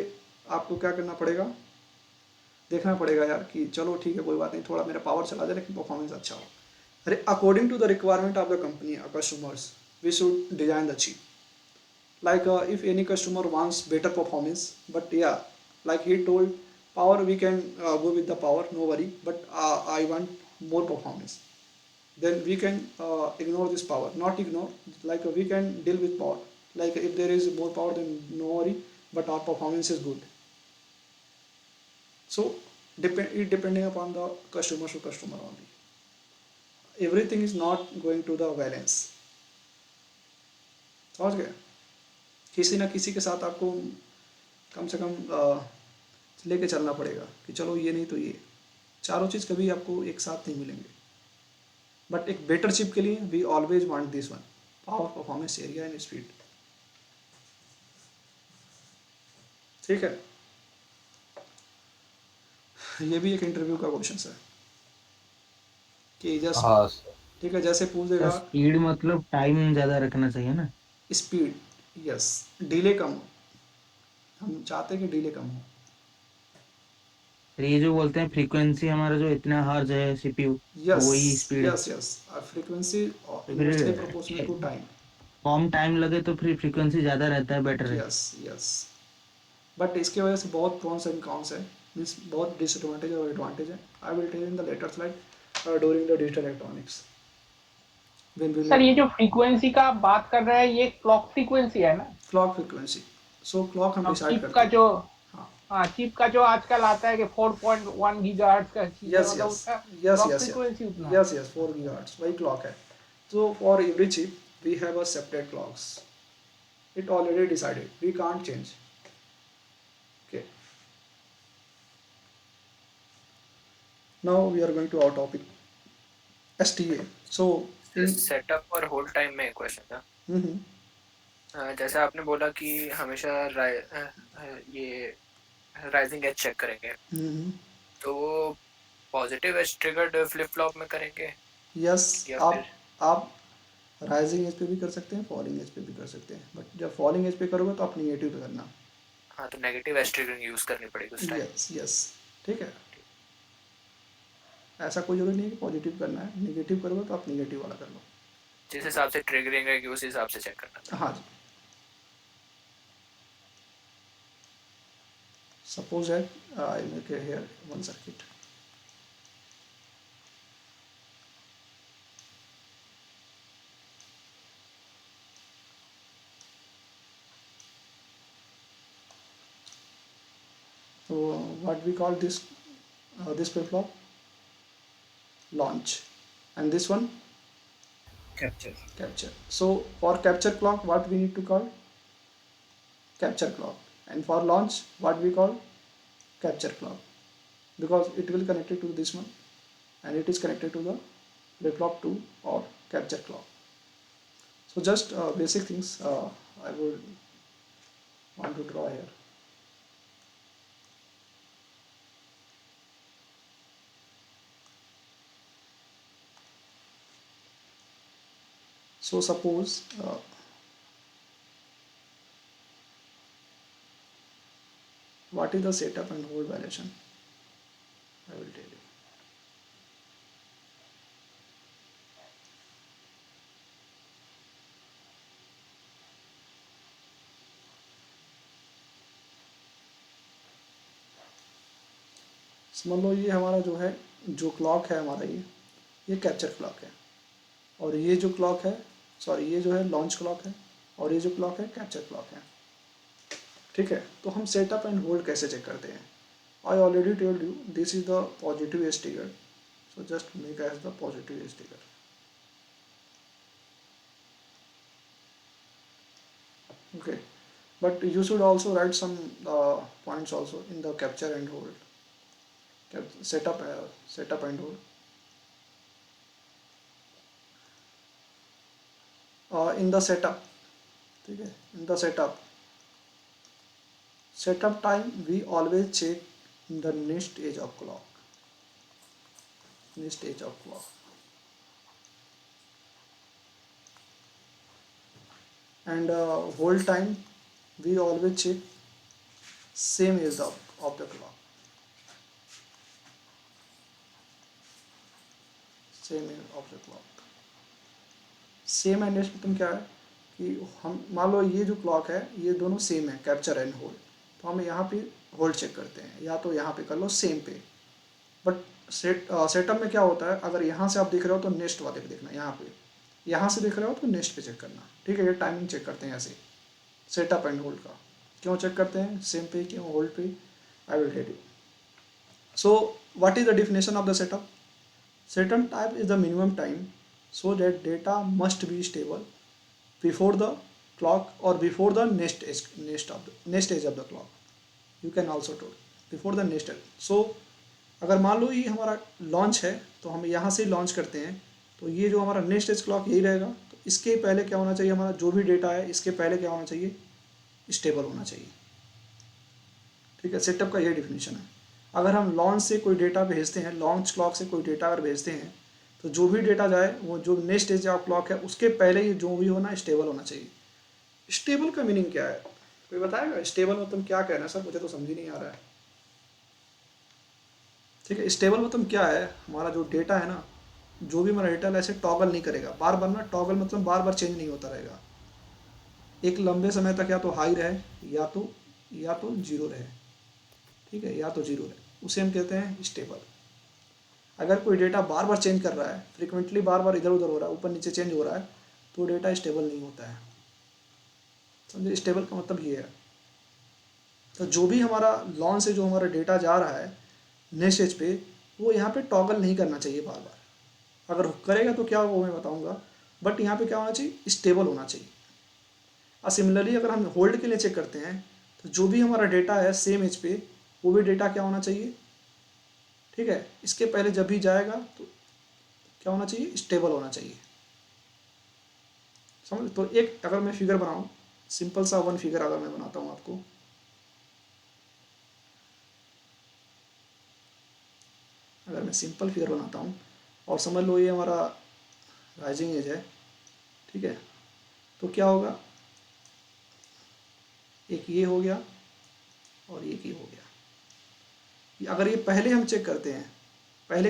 आपको क्या करना पड़ेगा, देखना पड़ेगा यार कि चलो ठीक है कोई बात नहीं, थोड़ा मेरा पावर चला जाए लेकिन परफॉर्मेंस अच्छा हो। अरे according to the requirement of the company और customers, we should design the chip. Like if any customer wants better performance, but yeah, like he told, power we can go with the power, no worry, but I want more performance, then we can ignore this power, not ignore, like we can deal with power, like if there is more power then no worry, but our performance is good. So it depending upon the customer to customer only, everything is not going to the balance, समझ गए। किसी ना किसी के साथ आपको कम से कम लेके चलना पड़ेगा कि चलो ये नहीं तो ये, चारों चीज़ कभी आपको एक साथ नहीं मिलेंगे, बट एक बेटर चिप के लिए we always want this one, power, performance, area and speed. ठीक है, ये भी एक इंटरव्यू का क्वेश्चन है कि जस्ट, हाँ सर। ठीक है, जैसे पूछ देगा स्पीड मतलब टाइम ज्यादा रखना चाहिए ना। स्पीड, यस, डिले कम हो, हम चाहते हैं कि डिले कम हो। फिर ये जो बोलते हैं फ्रीक्वेंसी हमारा जो इतना हर्ज है सीपीयू, यस वही स्पीड है। यस यस, फ्रीक्वेंसी तो इनवर्सली प्रोपोर्शनल टू फिर टाइम। कम टाइम लगे तो फिर फ्रीक्वेंसी ज्यादा रहता है, बेटर है। यस यस, बट इसके वजह से बहुत प्रॉन्स एंड कॉन्स है, मीन्स बहुत डिसएडवांटेज और एडवांटेज है। I will tell in the later slide during the digital electronics when we sir will. ये जो फ्रीक्वेंसी का आप बात कर रहे हैं ये क्लॉक फ्रीक्वेंसी है ना? क्लॉक फ्रीक्वेंसी, सो क्लॉक हम और डिसाइड चिप करते का हैं। जो, हाँ, हाँ चिप का जो आजकल आता है कि 4.1 गीगाहर्ट्ज का चीज है, यस मतलब यस उसका यस क्लॉक यस फ्रीक्वेंसी उतना है। यस यस, 4 गीगाहर्ट्ज वही क्लॉक है। So for every chip we have a separate clocks. It already decided. We can't change. Okay. Now we are going to our topic. STA. So in setup और hold time में एक question था। हम्म जैसे आपने बोला कि हमेशा ये राइजिंग एज चेक करेंगे, हम्म तो वो positive edge triggered flip flop में करेंगे यस, या फिर? आप राइजिंग एज पे भी कर सकते हैं, फॉलिंग एज पे भी कर सकते हैं, बट जब फॉलिंग एज पे करोगे तो आप निगेटिव पे करना। हाँ, तो नेगेटिव एज ट्रिगरिंग यूज करनी पड़ेगी उस टाइम। यस यस, ठीक है, ऐसा कोई जरूरी नहीं है कि पॉजिटिव करना है, निगेटिव करोगे तो आप निगेटिव वाला कर लो। जिस हिसाब से ट्रिगरिंग है कि उस हिसाब से चेक करना था। हाँ जी, suppose that I make here one circuit. So what we call this this flip flop? Launch, and this one capture. capture. So for capture clock, what we need to call capture clock, and for launch, what we call capture clock, because it will connect it to this one, and it is connected to the flip flop 2 or capture clock. So just basic things I would want to draw here. So suppose what is the setup and hold violation? I will tell you. समझ लो ये हमारा जो है, जो clock है हमारा, ये capture clock है, और ये जो क्लॉक है, सॉरी, ये जो है लॉन्च क्लॉक है, और ये जो क्लॉक है कैप्चर क्लॉक है। ठीक है, तो हम सेटअप एंड होल्ड कैसे चेक करते हैं? I already told you this is the positive edge trigger, so just make edge the positive edge trigger. Okay, but you should also write some points also in the capture and hold, setup and hold. In the setup, ठीक है, in the setup time we always check the next edge of clock, and hold time we always check same edge of the clock, same of the clock. Same and मतलब क्या है कि हम मान लो ये जो क्लॉक है ये दोनों सेम है, कैप्चर एंड होल्ड, तो हम यहाँ पे होल्ड चेक करते हैं, या तो यहाँ पे कर लो सेम पे। बट सेटअप में क्या होता है, अगर यहाँ से आप देख रहे हो तो नेक्स्ट वाले पे देखना, यहाँ से देख रहे हो तो नेक्स्ट पे चेक करना। ठीक है, ये टाइमिंग चेक करते हैं ऐसे सेटअप एंड होल्ड का। क्यों चेक करते हैं सेम पे, क्यों होल्ड पे, I will tell you. So what is the definition of the setup? Setup time is the minimum time so that data must be stable before the clock or before the next edge of the clock. You can also do before the next edge. So अगर मान लो ये हमारा launch है तो हम यहाँ से launch करते हैं तो ये जो हमारा नेक्स्ट एज क्लॉक यही रहेगा। तो इसके पहले क्या होना चाहिए, हमारा जो भी डेटा है इसके पहले क्या होना चाहिए, स्टेबल होना चाहिए। ठीक है, सेटअप का ये डिफिनीशन है। अगर हम लॉन्च से कोई डेटा भेजते हैं, लॉन्च क्लॉक से कोई डेटा अगर भेजते हैं, तो जो भी डेटा जाए वो जो नेक्स्ट एज ऑफ क्लॉक है उसके पहले ही जो भी होना स्टेबल होना चाहिए। स्टेबल का मीनिंग क्या है, कोई बताएगा? स्टेबल मतलब क्या कहना है सर, मुझे तो समझ ही नहीं आ रहा है। ठीक है, स्टेबल मतलब क्या है, हमारा जो डेटा है ना, जो भी हमारा डेटा ऐसे टॉगल नहीं करेगा बार बार ना। टॉगल मतलब बार बार चेंज नहीं होता रहेगा, एक लंबे समय तक या तो हाई रहे या तो जीरो रहे। ठीक है, या तो जीरो रहे, उसे हम कहते हैं स्टेबल। अगर कोई डेटा बार बार चेंज कर रहा है, फ्रिक्वेंटली बार बार इधर उधर हो रहा है, ऊपर नीचे चेंज हो रहा है, तो डेटा स्टेबल नहीं होता है। समझे, स्टेबल का मतलब ये है। तो जो भी हमारा लॉन्च से जो हमारा डेटा जा रहा है नेक्स्ट एज पे, वो यहाँ पे टॉगल नहीं करना चाहिए बार बार। अगर करेगा तो क्या होगा वो मैं बताऊँगा, बट यहाँ पे क्या होना चाहिए, स्टेबल होना चाहिए। और सिमिलरली अगर हम होल्ड के लिए चेक करते हैं, तो जो भी हमारा डेटा है सेम एज पे, वो भी डेटा क्या होना चाहिए, ठीक है, इसके पहले जब भी जाएगा तो क्या होना चाहिए, स्टेबल होना चाहिए। समझ? तो एक अगर मैं फिगर बनाऊं, सिंपल सा वन फिगर अगर मैं बनाता हूं आपको, अगर मैं सिंपल फिगर बनाता हूं और समझ लो ये हमारा राइजिंग एज है, ठीक है, तो क्या होगा, एक ये हो गया और एक ये हो गया। अगर ये पहले हम चेक करते हैं, पहले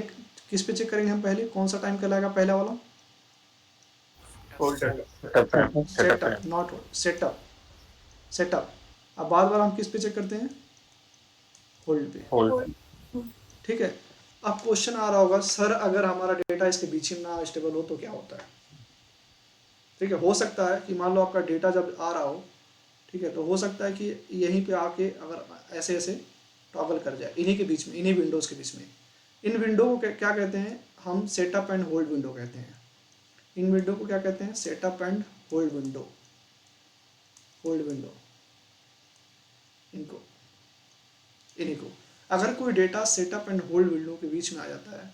किस पे चेक करेंगे हम, पहले कौन सा टाइम कहलाएगा पहला वाला, सेटअप, नॉट सेटअप, सेटअप। अब बाद बार हम किस पे चेक करते हैं, होल्ड पे। ठीक है, अब क्वेश्चन आ रहा होगा, सर अगर हमारा डेटा इसके बीच में ना स्टेबल हो तो क्या होता है। ठीक है, हो सकता है कि मान लो आपका डेटा जब आ रहा हो, ठीक है, तो हो सकता है कि यहीं पे आके अगर ऐसे ऐसे टॉगल कर जाए इन्हीं के बीच में, इन्हीं विंडोज़ के बीच में। इन विंडो को क्या कहते हैं हम, सेटअप एंड होल्ड विंडो कहते हैं। इन विंडो को क्या कहते हैं, setup and hold window, hold window, इनको, इन्हीं को। अगर कोई data setup and hold window के बीच में आ जाता है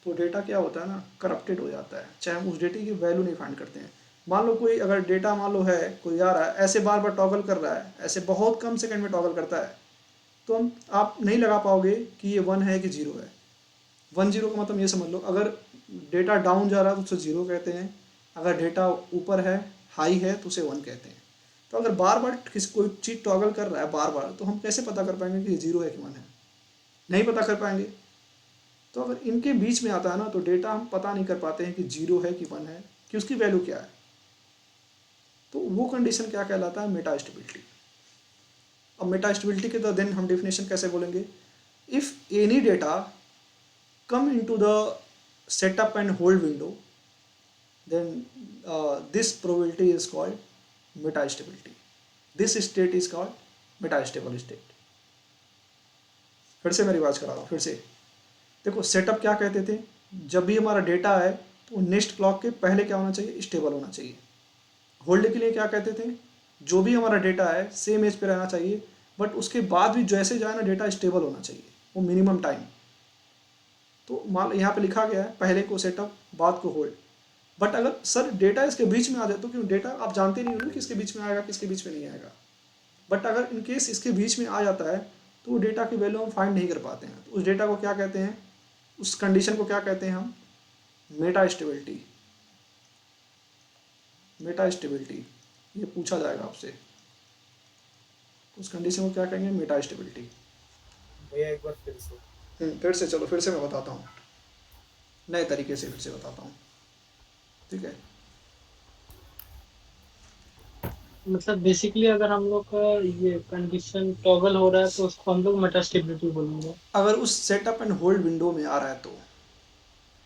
तो डेटा क्या होता है ना, करप्टेड हो जाता है, चाहे हम उस डेटे की वैल्यू नहीं फाइंड करते हैं। मान लो कोई अगर डेटा मान लो है, कोई आ रहा है ऐसे बार बार टॉगल कर रहा है, ऐसे बहुत कम सेकंड में टॉगल करता है, तो हम आप नहीं लगा पाओगे कि ये 1 है कि 0 है। 1 0 का मतलब ये समझ लो, अगर डेटा डाउन जा रहा है तो उसे 0 कहते हैं, अगर डेटा ऊपर है हाई है तो उसे 1 कहते हैं। तो अगर बार बार किसी कोई चीज़ टॉगल कर रहा है बार बार, तो हम कैसे पता कर पाएंगे कि 0 है कि 1 है, नहीं पता कर पाएंगे। तो अगर इनके बीच में आता है ना, तो डेटा हम पता नहीं कर पाते हैं कि 0 है कि 1 है, कि उसकी वैल्यू क्या है। तो वो कंडीशन क्या कहलाता है, मेटा स्टेबिलिटी। अब मेटा स्टेबिलिटी के देन हम डेफिनेशन कैसे बोलेंगे, if any data come into the setup and hold window, then this probability is called metastability. This state is called metastable state. फिर से मैं रिवाइज करा रहा हूँ, फिर से देखो, सेटअप क्या कहते थे, जब भी हमारा डेटा है तो नेक्स्ट क्लॉक के पहले क्या होना चाहिए, स्टेबल होना चाहिए। होल्ड के लिए क्या कहते थे, जो भी हमारा डेटा है सेम एज पे रहना चाहिए, बट उसके बाद भी जैसे जाए ना डेटा स्टेबल होना चाहिए, वो मिनिमम टाइम। तो मान यहाँ पे लिखा गया है पहले को सेटअप बाद को होल्ड, बट अगर सर डेटा इसके बीच में आ जाए तो क्यों, डेटा आप जानते नहीं हो किसके बीच में आएगा किसके बीच में नहीं आएगा, बट अगर इन केस इसके बीच में आ जाता है तो वो डेटा की वैल्यू हम फाइंड नहीं कर पाते हैं। तो उस डेटा को क्या कहते हैं, उस कंडीशन को क्या कहते हैं हम, मेटा स्टेबिलिटी। मेटा स्टेबिलिटी ये पूछा जाएगा आपसे, उस कंडीशन को क्या कहेंगे, मेटा स्टेबिलिटी। भैया एक बार फिर से फिर से चलो, फिर से मैं बताता हूँ, नए तरीके से फिर से बताता हूँ, ठीक है। मतलब बेसिकली अगर हम लोग का ये कंडीशन टॉगल हो रहा है तो उसको हम लोग मेटास्टेबिलिटी बोलेंगे, अगर उस सेटअप एंड होल्ड विंडो में आ रहा है तो।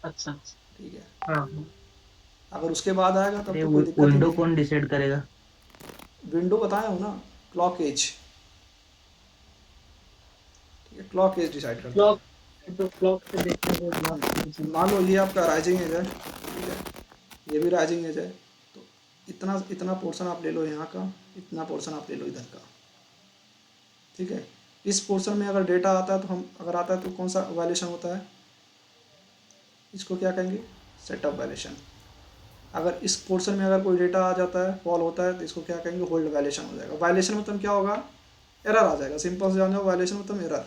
अच्छा ठीक है, हाँ। अगर उसके बाद आएगा तब तो कोई दिक्कत ही विंडो नहीं। कौन डिसाइड करेगा, विंडो बताया हूँ ना, क्लॉक एज, ठीक है, क्लॉक एज डिसाइड करता है। क्लॉक, तो क्लॉक से देखने के बाद मान लो ये आपका राइजिंग एज है, ठीक है, ये भी राइजिंग एज है, तो इतना इतना पोर्शन आप ले लो यहाँ का, इतना पोर्शन आप ले लो इधर का, ठीक है। इस पोर्शन में अगर डेटा आता है तो हम, अगर आता है तो कौन सा वायलेशन होता है, इसको क्या कहेंगे, सेटअप वायलेशन। अगर इस पोर्शन में अगर कोई डेटा आ जाता है, फॉल होता है, तो इसको क्या कहेंगे, होल्ड वायलेशन हो जाएगा। वायलेशन मतलब क्या होगा, एरर आ जाएगा। सिंपल से जान जाओ, वायलेशन मतलब एरर।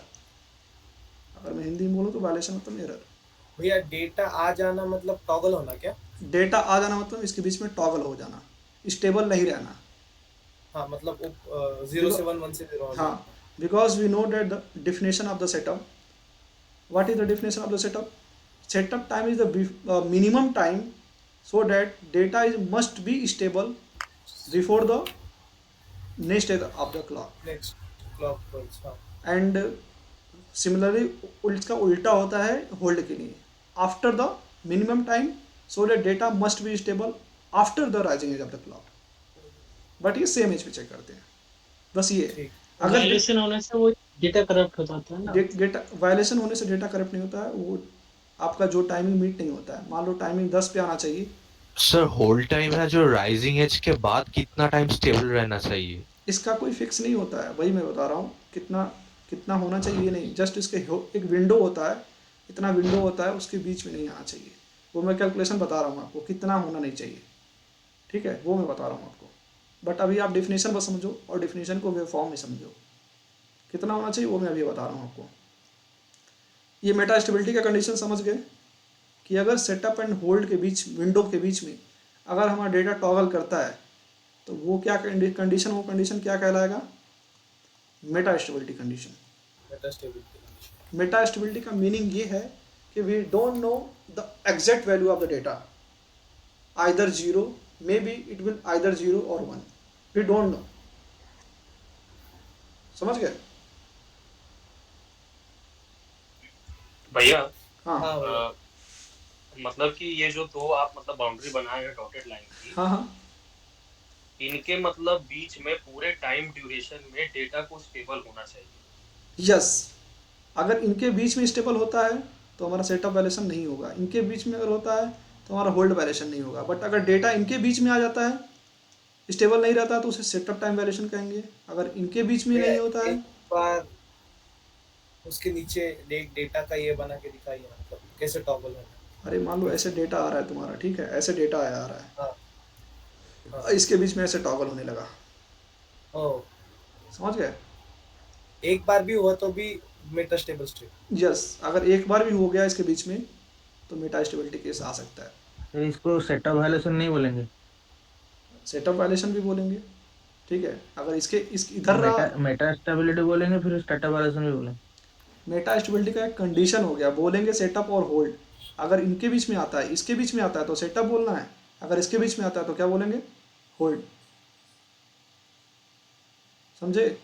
अगर मैं हिंदी में बोलूँ तो वायलेशन मतलब एरर। भैया डेटा आ जाना मतलब टॉगल होना क्या? डेटा आ जाना मतलब इसके बीच में टॉगल हो जाना, स्टेबल नहीं रहना। हाँ मतलब 0 से 1, 1 से 0 हाँ, because we know that the definition of the setup. What is the definition of the setup? Setup time is the minimum time so that data must be stable before the next stage of the clock. Next clock pulse. हाँ And similarly इसका उल्टा होता है hold के लिए, after the minimum time so that data must be stable after the rising edge of the clock. But ये same as पे check करते हैं, बस ये। अगर वायलेशन होने से वो डेटा करप्ट हो जाता है ना। डेटा वायलेशन होने से डेटा करप्ट नहीं होता है, वो आपका जो टाइमिंग मीट नहीं होता है। मान लो टाइमिंग 10 पे आना चाहिए। सर होल्ड टाइम है जो राइजिंग एज के बाद कितना टाइम स्टेबल रहना चाहिए? इसका कोई फिक्स नहीं होता है, वही मैं बता रहा हूँ। कितना कितना होना चाहिए नहीं, जस्ट इसके एक विंडो होता है, इतना विंडो होता है, उसके बीच में नहीं आना चाहिए। वो मैं कैलकुलेशन बता रहा हूँ आपको, कितना होना नहीं चाहिए, ठीक है, वो मैं बता रहा हूँ आपको। बट अभी आप डेफिनेशन बस समझो, और डेफिनेशन को वे फॉर्म में समझो। कितना होना चाहिए वो मैं अभी बता रहा हूँ आपको। ये मेटा स्टेबिलिटी का कंडीशन समझ गए कि अगर सेटअप एंड होल्ड के बीच, विंडो के बीच में अगर हमारा डेटा टॉगल करता है तो वो क्या कंडीशन, वो कंडीशन क्या कहलाएगा, metastability condition. Metastability का मीनिंग ये है कि we don't know the exact value of the data, either 0, maybe it will either 0 और 1, वी डोंट नो। समझ गए भैया? हाँ मतलब कि ये जो दो आप मतलब बाउंड्री बनाए हैं डॉटेड लाइन की, हाँ, इनके मतलब बीच में पूरे टाइम ड्यूरेशन में डेटा को स्टेबल होना चाहिए। यस। अगर इनके बीच में स्टेबल होता है तो हमारा सेटअप वायलेशन नहीं होगा, इनके बीच में अगर होता है तो हमारा होल्ड वायलेशन नहीं होगा। बट अगर डेटा इनके बीच में आ जाता है, स्टेबल नहीं रहता, तो उसे सेटअप टाइम वायलेशन कहेंगे। अगर इनके बीच में नहीं होता है, एक बार उसके नीचे डेटा का ये बना के दिखाइए, मतलब कैसे टॉगल होना। अरे मान लो ऐसे डेटा आ रहा है तुम्हारा, ठीक है, ऐसे डेटा आ रहा है, हाँ। इसके बीच में ऐसे टॉगल होने लगा, समझ गए? एक बार भी हुआ तो भी मेटा स्टेबल स्टेट। यस, अगर एक बार भी हो गया इसके बीच में तो मेटा स्टेबिलिटी केस आ सकता है। तो इसको सेटअप वायलेशन नहीं बोलेंगे, सेटअप वायलेशन भी बोलेंगे, ठीक है। अगर इसके इधर रहा, मेटा स्टेबिलिटी बोलेंगे, फिर सेटअप वायलेशन भी बोलेंगे। मेटा स्टेबिलिटी का एक कंडीशन हो गया, बोलेंगे सेटअप और होल्ड। अगर इनके बीच में आता है, इसके बीच में आता है तो सेटअप बोलना है, अगर इसके बीच में आता है तो क्या बोलेंगे, होल्ड। समझे?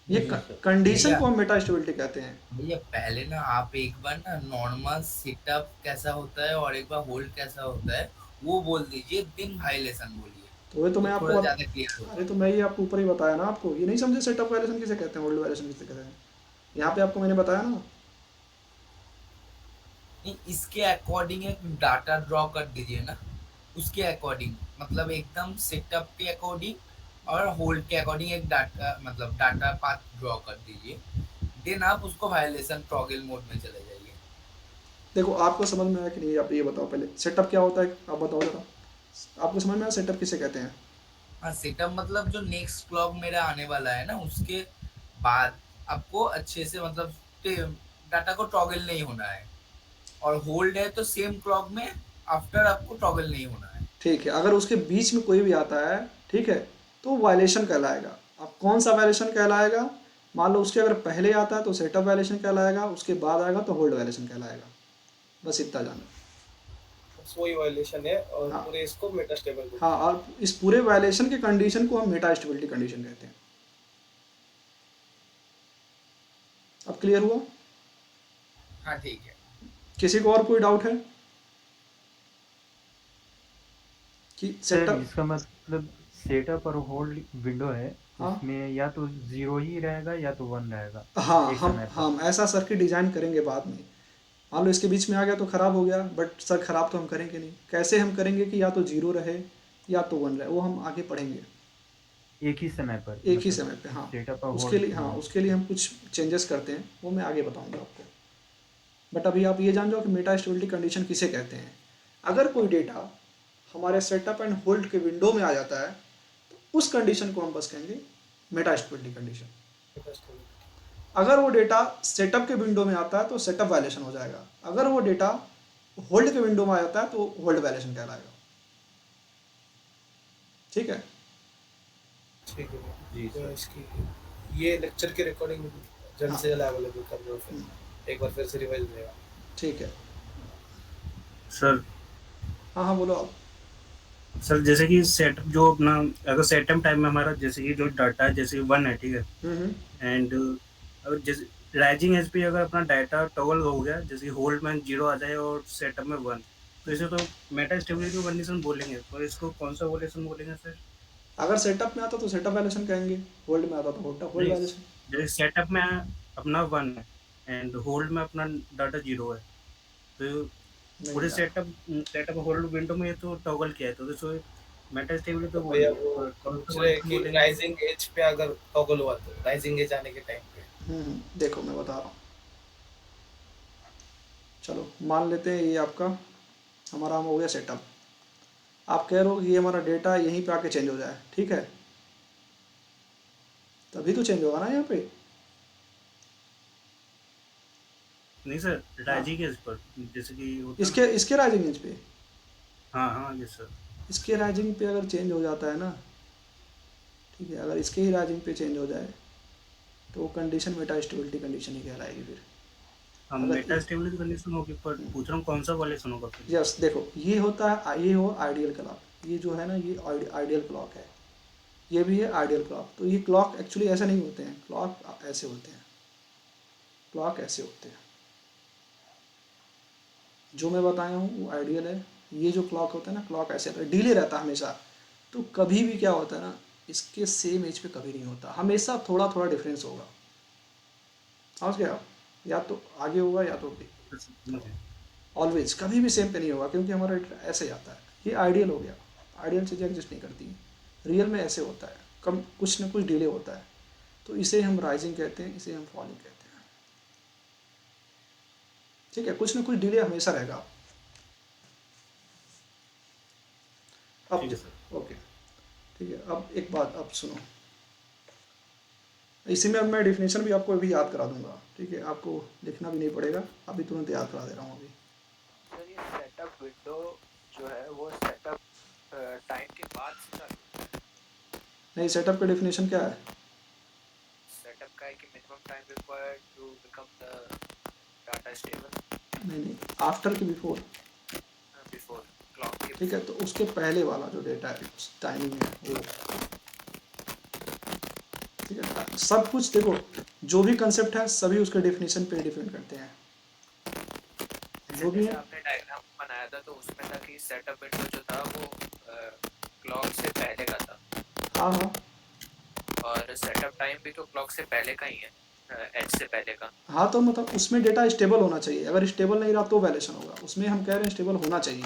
ये कंडीशन को हम मेटा स्टेबिलिटी कहते हैं। भैया पहले ना आप एक बार ना नॉर्मल सेटअप कैसा होता है और एक बार होल्ड कैसा होता है वो बोल दीजिए, दिन वायलेशन बोलिए, तो ये तो मैं आपको, ज्यादा क्लियर हो। अरे तो मैं ये आपको ऊपर ही बताया ना आपको, ये नहीं समझे सेटअप वायलेशन किसे कहते हैं, होल्ड वायलेशन किसे कहते हैं? यहाँ पे आपको मैंने बताया ना। नहीं, इसके अकॉर्डिंग एक डाटा ड्रॉ कर दीजिए ना, उसके अकॉर्डिंग, मतलब एकदम सेटअप के अकॉर्डिंग और होल्ड के अकॉर्डिंग एक डाटा, मतलब डाटा पाथ ड्रॉ कर दीजिए, देन आप उसको वायलेशन टॉगल मोड में चले जाइए। देखो आपको समझ में आया कि नहीं, आप ये बताओ पहले सेटअप क्या होता है, आप बताओ जरा, आपको समझ में आया सेटअप किसे कहते हैं? हाँ, सेटअप मतलब जो नेक्स्ट क्लॉक मेरा आने वाला है ना, उसके बाद आपको अच्छे से मतलब डाटा को टॉगल नहीं होना है, और होल्ड है तो सेम क्लॉक में आफ्टर आपको टॉगल नहीं होना है। ठीक है, अगर उसके बीच में कोई भी आता है, ठीक है, तो वायलेशन कहलाएगा। अब कौन सा वायलेशन कहलाएगा? मान लो उसके अगर पहले आता है तो सेटअप वायलेशन कहलाएगा, उसके बाद आएगा तो होल्ड वायलेशन कहलाएगा। बस इतना जानो, वही वायलेशन है और हाँ। पूरे इसको मेटा स्टेबल। हाँ, और इस पूरे वायलेशन के कंडीशन को हम मेटा स्टेबिलिटी कंडीशन कहते हैं। अब क्लियर हुआ? हाँ ठीक है। किसी को और कोई डाउट है कि सेटअप? इसका मतलब सेटअप और होल्ड विंडो है, हाँ? उसमें या तो 0 ही रहेगा या तो 1 रहेगा। हाँ, हम ऐसा सर्किट डिजाइन करेंगे बाद में। मान लो इसके बीच में आ गया तो खराब हो गया, बट सर खराब तो हम करेंगे नहीं। कैसे हम करेंगे कि या तो 0 रहे या तो 1 रहे, वो हम आगे पढ़ेंगे एक ही समय पर, एक ही समय पे। हाँ, सेटअप और उसके लिए, हाँ, उसके लिए हम कुछ चेंजेस करते हैं, वो मैं आगे बताऊंगा आपको। बट अभी आप ये जान जाओ कि मेटा स्टेबिलिटी कंडीशन किसे कहते हैं। अगर कोई डेटा हमारे सेटअप एंड होल्ड के विंडो में आ जाता है तो उस कंडीशन को हम बस कहेंगे मेटा स्टेबिलिटी कंडीशन। अगर वो डेटा सेटअप के विंडो में आता है तो सेटअप वायलेशन हो जाएगा, अगर वो डेटा होल्ड के विंडो में आ जाता है तो होल्ड वायलेशन कहलाएगा। ठीक है ठीक है जी। तो इसकी ये लेक्चर की रिकॉर्डिंग जल्द से जल्द अवेलेबल कर दो, फिर एक बार फिर से रिवाइज हो जाएगा। ठीक है सर। हाँ बोलो आप। सर जैसे कि सेटअप जो अपना अगर सेटअप टाइम में हमारा जैसे कि जो डाटा है जैसे 1 है, ठीक है, एंड अगर जैसे राइजिंग एज पे अगर अपना डाटा टॉगल हो गया, जैसे होल्ड में 0 आ जाए और सेटअप में 1, तो इसे तो मेटा स्टेबिलिटी कंडीशन बोलेंगे, तो इसको कौन सा वायलेशन बोलेंगे सर? अगर सेटअप में आता तो सेटअप वायलेशन कहेंगे, होल्ड में आता तो होल्ड वायलेशन। जैसे सेटअप में अपना 1 है एंड होल्ड में अपना डाटा 0 है, तो पूरे सेटअप होल्ड विंडो में ये तो टॉगल किया है, तो इसको मेटा स्टेबिलिटी तो भैया वो पूछ रहे कि राइजिंग एज पे अगर टॉगल हुआ तो राइजिंग एज आने के टाइम पे। देखो मैं बता रहा हूँ, चलो मान लेते हैं ये आपका हमारा हो गया सेटअप। आप कह रहे हो कि ये हमारा डेटा यहीं पे आके चेंज हो जाए, ठीक है, तभी तो चेंज होगा ना यहाँ पे। नहीं सर, राइजिंग एज पर जैसे कि इसके राइजिंग एज पे, हाँ यस सर, इसके राइजिंग पे अगर चेंज हो जाता है ना, ठीक है, अगर इसके ही राइजिंग पे चेंज हो जाए तो वो कंडीशन मेटा स्टेबिलिटी कंडीशन ही कहलाएगी फिर। हम मेटा स्टेबिलिटी कंडीशन होगी, पर पूछ रहा हूँ कौन सा वायलेशन होगा फिर? यस देखो ये होता है, ये हो आइडियल क्लॉक, ये जो है ना ये आइडियल क्लॉक है, ये भी है आइडियल क्लॉक। तो ये क्लॉक एक्चुअली ऐसे नहीं होते हैं, क्लॉक ऐसे होते हैं, क्लॉक ऐसे होते हैं। जो मैं बताया हूँ वो आइडियल है, ये जो क्लॉक होता है ना क्लॉक ऐसे होता है, डिले रहता है हमेशा। तो कभी भी क्या होता है ना, इसके सेम एज पे कभी नहीं होता, हमेशा थोड़ा थोड़ा डिफरेंस होगा। समझ गए आप? या तो आगे होगा या तो ऑलवेज, कभी भी सेम पे नहीं होगा, क्योंकि हमारा ऐसे आता है। ये आइडियल हो गया, आइडियल चीज़ें एग्जिस्ट नहीं करती, रियल में ऐसे होता है, कम कुछ ना कुछ डिले होता है। तो इसे हम राइजिंग कहते हैं, इसे हम फॉलिंग कहते हैं। ठीक है, कुछ ना कुछ डिले हमेशा रहेगा। अब ओके ठीक है, अब एक बात अब सुनो, इसी में अब मैं डेफिनेशन भी आपको अभी याद करा दूंगा, ठीक है, आपको लिखना भी नहीं पड़ेगा, अभी तुरंत याद करा दे रहा हूँ अभी। सर ये सेटअप विंडो जो है वो सेटअप टाइम के बाद से चालू होता है? नहीं, सेटअप का डेफिनेशन क्या है? सेटअप का है कि minimum time required to become the data stable. नहीं, आफ्टर के बिफोर क्लॉक के, ठीक है, तो उसके पहले वाला जो डेटा है टाइमिंग है वो, ठीक है। सब कुछ देखो, जो भी कंसेप्ट है सभी उसके डेफिनेशन पे डिपेंड करते हैं, जो भी है। आपने डायग्राम बनाया था तो उसमें था कि सेटअप विंडो जो था वो क्लॉक से पहले का था। हाँ और सेटअप टाइम भी तो क्लॉक से पहले का ही है, एज से पहले का। हाँ, तो मतलब उसमें डेटा स्टेबल होना चाहिए, अगर स्टेबल नहीं रहा तो वायलेशन होगा। उसमें हम कह रहे हैं स्टेबल होना चाहिए।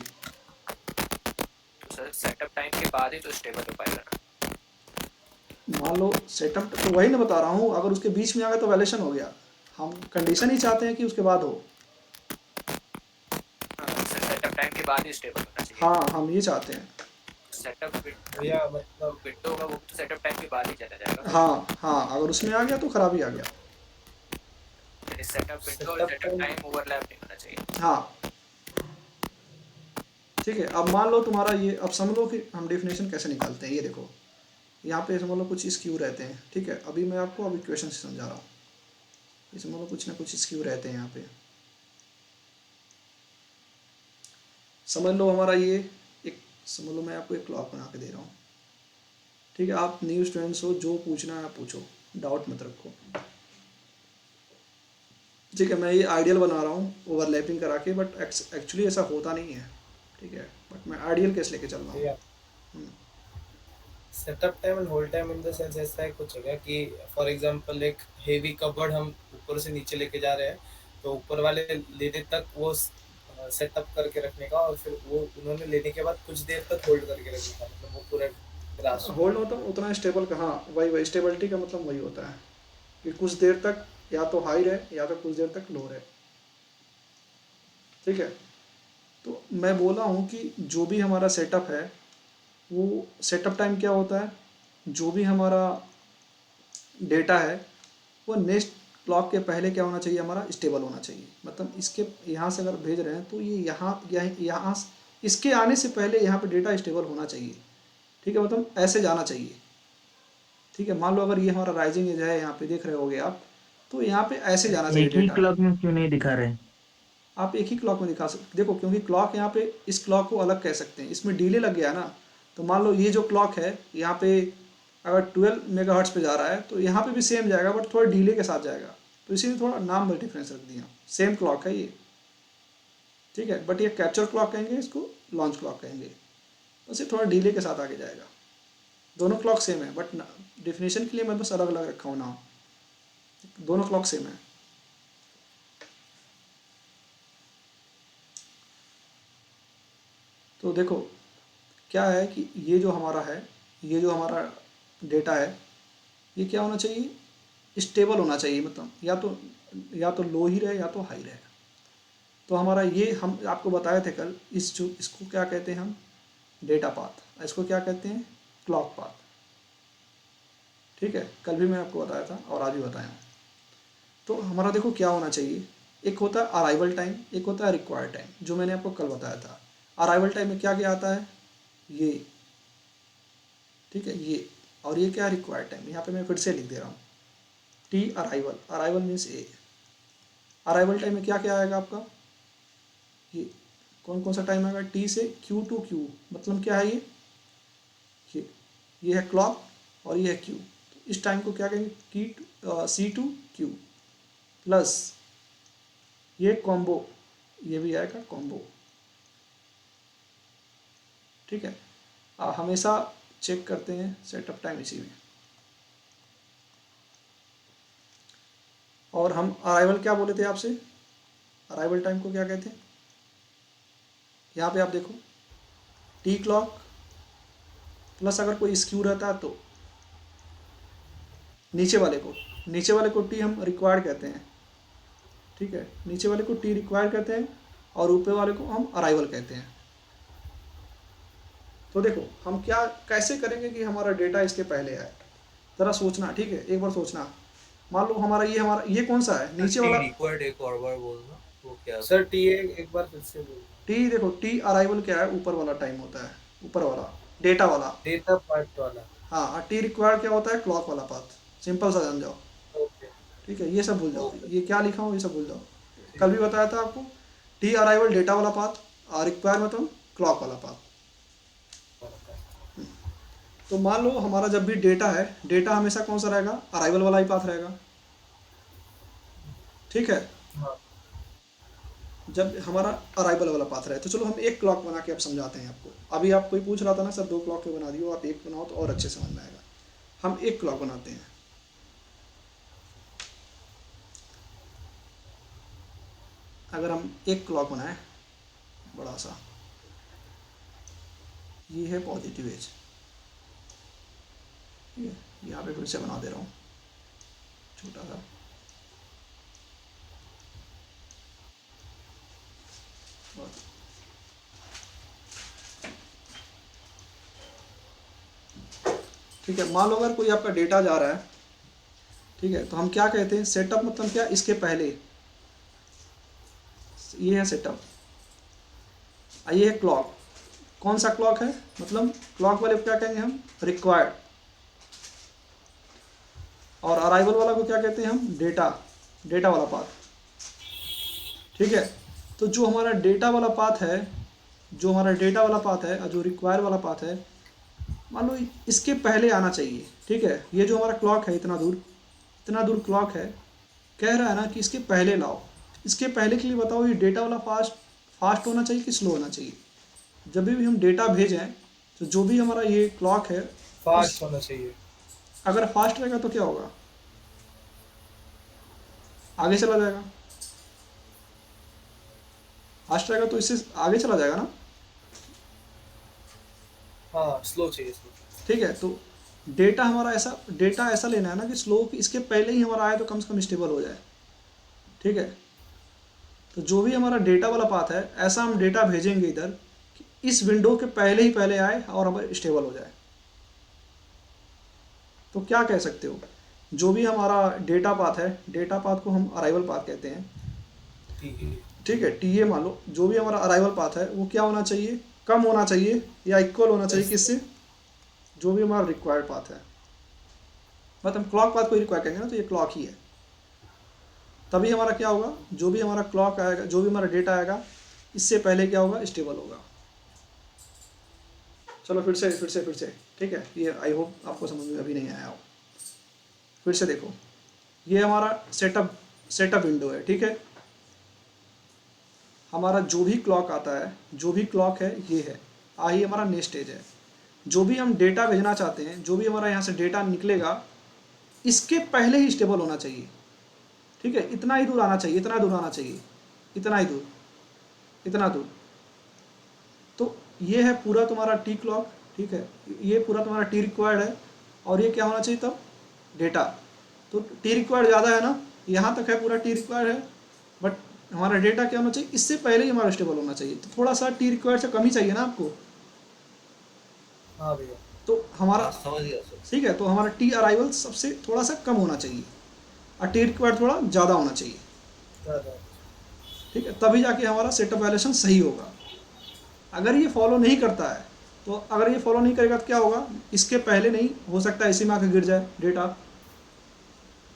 तो सर सेटअप टाइम के बाद ही तो स्टेबल हो पाएगा ना। मान लो सेटअप, तो वही मैं बता रहा हूँ, अगर उसके बीच में आ गया तो वायलेशन हो गया। हम कंडीशन ही चाहते हैं कि उसके बाद हो। सेटअप टाइम के बाद ही स्टेबल होना चाहिए। हाँ, हम ये चाहते हैं। सेटअप भैया मतलब विंडो होगा वो तो सेटअप टाइम के बाद ही चला जाएगा। हाँ, अगर उसमें आ गया तो खराबी आ गया। सेटअप विंडो और सेटअप टाइम ओवरलैप नहीं होना चाहिए। हाँ ठीक है, अब मान लो तुम्हारा ये, अब समझ लो कि हम डेफिनेशन कैसे निकालते हैं। ये देखो यहाँ पे समझ लो कुछ स्क्यू रहते हैं, ठीक है, अभी मैं आपको अब इक्वेशन से समझा रहा हूँ। ये समझ लो कुछ ना कुछ स्क्यू रहते हैं यहाँ पे। समझ लो हमारा ये एक, समझ लो मैं आपको एक क्लॉक बना के दे रहा हूँ, ठीक है। आप न्यू स्टूडेंट्स हो, जो पूछना है पूछो, डाउट मत रखो, ठीक है। मैं ये आइडियल बना रहा हूँ ओवरलैपिंग करा के, बट एक्चुअली ऐसा होता नहीं है, ठीक है, बट मैं आइडियल केस लेके चल रहा हूँ। Setup time and hold time in the sense ऐसा है कुछ होगा कि फॉर एग्जांपल एक हेवी कबर्ड हम ऊपर से नीचे लेके जा रहे हैं, तो ऊपर वाले लेने तक वो सेटअप करके रखने का, और फिर वो उन्होंने लेने के बाद कुछ देर तक होल्ड करके रखने का, मतलब वो पूरा ग्लास होल्ड होता है उतना स्टेबल का। हाँ, वही स्टेबिलिटी का मतलब वही होता है कि कुछ देर तक या तो हाई रहे या तो कुछ देर तक लो रहे। ठीक है। तो मैं बोला हूँ कि जो भी हमारा सेटअप है वो सेटअप टाइम क्या होता है, जो भी हमारा डेटा है वो नेक्स्ट क्लॉक के पहले क्या होना चाहिए, हमारा स्टेबल होना चाहिए। मतलब इसके यहाँ से अगर भेज रहे हैं तो ये यहाँ इसके आने से पहले यहाँ पे डेटा स्टेबल होना चाहिए। ठीक है, मतलब ऐसे जाना चाहिए। ठीक है, मान लो अगर ये हमारा राइजिंग एज है, यहाँ पे देख रहे होगे आप, तो यहाँ पे ऐसे जाना चाहिए एक ही डेटा। क्लॉक में क्यों नहीं दिखा रहे? आप एक ही क्लॉक में दिखा सकते, देखो क्योंकि क्लॉक यहाँ पे इस क्लॉक को अलग कह सकते हैं, इसमें डिले लग गया ना। तो मान लो ये जो क्लॉक है यहाँ पे अगर 12 मेगाहर्ट्ज पे जा रहा है तो यहाँ पे भी सेम जाएगा बट थोड़ा डिले के साथ जाएगा, तो इसीलिए थोड़ा नाम में डिफरेंस रख दिया। सेम क्लॉक है ये, ठीक है, बट ये कैप्चर क्लॉक कहेंगे, इसको लॉन्च क्लॉक कहेंगे, बस ये थोड़ा डिले के साथ आगे जाएगा। दोनों क्लॉक सेम है बट डेफिनेशन के लिए मैं बस अलग अलग रखा हूँ नाम, दोनों क्लॉक सेम है। तो देखो क्या है कि ये जो हमारा है, ये जो हमारा डेटा है, ये क्या होना चाहिए, स्टेबल होना चाहिए। मतलब या तो लो ही रहे या तो हाई रहे। तो हमारा ये हम आपको बताए थे कल, इसको क्या कहते हैं हम, डेटा पाथ, इसको क्या कहते हैं, क्लॉक पाथ। ठीक है, कल भी मैं आपको बताया था और आज भी बताया हूँ। तो हमारा देखो क्या होना चाहिए, एक होता है अराइवल टाइम, एक होता है रिक्वायर्ड टाइम, जो मैंने आपको कल बताया था। अराइवल टाइम में क्या क्या आता है, ये, ठीक है, ये, और ये क्या है रिक्वायर्ड टाइम। यहाँ पे मैं फिर से लिख दे रहा हूँ, टी अराइवल, अराइवल मीन्स ए। अराइवल टाइम में क्या क्या आएगा आपका, ये कौन कौन सा टाइम आएगा, टी से क्यू टू क्यू, मतलब क्या है ये है क्लॉक और ये है क्यू। तो इस टाइम को क्या कहेंगे, सी टू क्यू प्लस ये कॉम्बो, ये भी आएगा कॉम्बो। ठीक है, हमेशा चेक करते हैं सेटअप टाइम इसी में। और हम अराइवल क्या बोले थे आपसे, अराइवल टाइम को क्या कहते हैं, यहाँ पे आप देखो टी क्लॉक प्लस अगर कोई स्क्यू रहता है तो नीचे वाले को टी हम रिक्वायर्ड कहते हैं। ठीक है, नीचे वाले को टी रिक्वायर्ड कहते हैं और ऊपर वाले को हम अराइवल कहते हैं। तो देखो हम क्या कैसे करेंगे कि हमारा डेटा इसके पहले आए, ज़रा सोचना। ठीक है, एक बार सोचना। मान लो हमारा ये कौन सा है, नीचे वाला रिक्वायर्ड, एक और बार बोलना वो क्या सर, टी एक बार फिर से बोल। टी, देखो टी अराइवल क्या है, ऊपर वाला टाइम होता है, ऊपर वाला डेटा वाला, डेटा पार्ट वाला। हाँ, और टी रिक्वायर्ड क्या होता है, क्लॉक वाला पाथ। सिंपल सा जान जाओ। ओके, ठीक है, ये सब भूल जाओ, ये क्या लिखा हूँ ये सब भूल जाओ। कल भी बताया था आपको, टी अराइवल डेटा वाला पाथ और रिक्वायर मतलब क्लॉक वाला पाथ। तो मान लो हमारा जब भी डेटा है, डेटा हमेशा कौन सा रहेगा, अराइवल वाला ही पाथ रहेगा। ठीक है, जब हमारा अराइवल वाला पाथ रहे। तो चलो हम एक क्लॉक बना के अब समझाते हैं आपको। अभी आप कोई पूछ रहा था ना सर 2 क्लॉक के बना दियो, आप एक बनाओ तो और अच्छे समझ में आएगा। हम एक क्लॉक बनाते हैं। अगर हम एक क्लॉक बनाए बड़ा सा, ये है पॉजिटिव एज, ठीक है, यहाँ पे फिर से बना दे रहा हूँ छोटा सा। ठीक है, मान लो अगर कोई आपका डेटा जा रहा है, ठीक है, तो हम क्या कहते हैं, सेटअप मतलब क्या, इसके पहले ये है सेटअप, ये है क्लॉक। कौन सा क्लॉक है, मतलब क्लॉक वाले को क्या कहेंगे हम, रिक्वायर्ड। और अराइवल वाला को क्या कहते हैं हम, डेटा वाला पाथ। ठीक है, तो जो हमारा डेटा वाला पाथ है, और जो रिक्वायर वाला पाथ है, मान लो इसके पहले आना चाहिए। ठीक है, ये जो हमारा क्लॉक है इतना दूर क्लॉक है, कह रहा है ना कि इसके पहले लाओ। इसके पहले के लिए बताओ, ये डेटा वाला फास्ट होना चाहिए कि स्लो होना चाहिए। जब भी हम डेटा भेजें तो जो भी हमारा ये क्लॉक है फास्ट होना चाहिए। अगर फास्ट रहेगा तो क्या होगा, आगे चला जाएगा। फास्ट रहेगा तो इससे आगे चला जाएगा ना। हाँ, स्लो चाहिए। ठीक है, तो डेटा ऐसा लेना है ना कि स्लो, कि इसके पहले ही हमारा आए तो कम से कम स्टेबल हो जाए। ठीक है, तो जो भी हमारा डेटा वाला पाथ है, ऐसा हम डेटा भेजेंगे इधर कि इस विंडो के पहले ही पहले आए और हमारे स्टेबल हो जाए। तो क्या कह सकते हो, जो भी हमारा डेटा पाथ है, डेटा पाथ को हम अराइवल पाथ कहते हैं, ठीक है। टीए मान लो, जो भी हमारा अराइवल पाथ है वो क्या होना चाहिए, कम होना चाहिए या इक्वल होना चाहिए किससे, जो भी हमारा रिक्वायर्ड पाथ है। मतलब हम क्लॉक पाथ को रिक्वायर करेंगे ना, तो ये क्लॉक ही है। तभी हमारा क्या होगा, जो भी हमारा क्लॉक आएगा, जो भी हमारा डेटा आएगा, इससे पहले क्या होगा, स्टेबल होगा। चलो फिर से, ठीक है। ये आई होप आपको समझ में अभी नहीं आया हो। फिर से देखो, ये हमारा सेटअप विंडो है, ठीक है। हमारा जो भी क्लॉक आता है, जो भी क्लॉक है ये है, आई हमारा नेक्स्ट स्टेज है। जो भी हम डेटा भेजना चाहते हैं, जो भी हमारा यहाँ से डेटा निकलेगा, इसके पहले ही स्टेबल होना चाहिए, ठीक है। इतना ही दूर आना चाहिए, इतना दूर आना चाहिए, इतना ही दूर, इतना दूर। तो ये है पूरा तुम्हारा टी क्लॉक, ठीक है। ये पूरा तुम्हारा टी रिक्वायर्ड है, और ये क्या होना चाहिए तब, डेटा। तो टी रिक्वायर्ड ज़्यादा है ना, यहाँ तक है पूरा टी रिक्वायर्ड है, बट हमारा डेटा क्या होना चाहिए, इससे पहले ही हमारा स्टेबल होना चाहिए। तो थोड़ा सा टी रिक्वायर्ड से कम ही चाहिए ना आपको। हाँ भैया। तो हमारा समझ गया सर। ठीक है, तो हमारा टी अराइवल सबसे थोड़ा सा कम होना चाहिए और टी रिक्वायर्ड थोड़ा ज़्यादा होना चाहिए, ठीक है। तभी जाके हमारा सेटअप वैल्यूएशन सही होगा। अगर ये फॉलो नहीं करता है, तो अगर ये फॉलो नहीं करेगा तो क्या होगा, इसके पहले नहीं हो सकता, इसी में आके गिर जाए डेटा,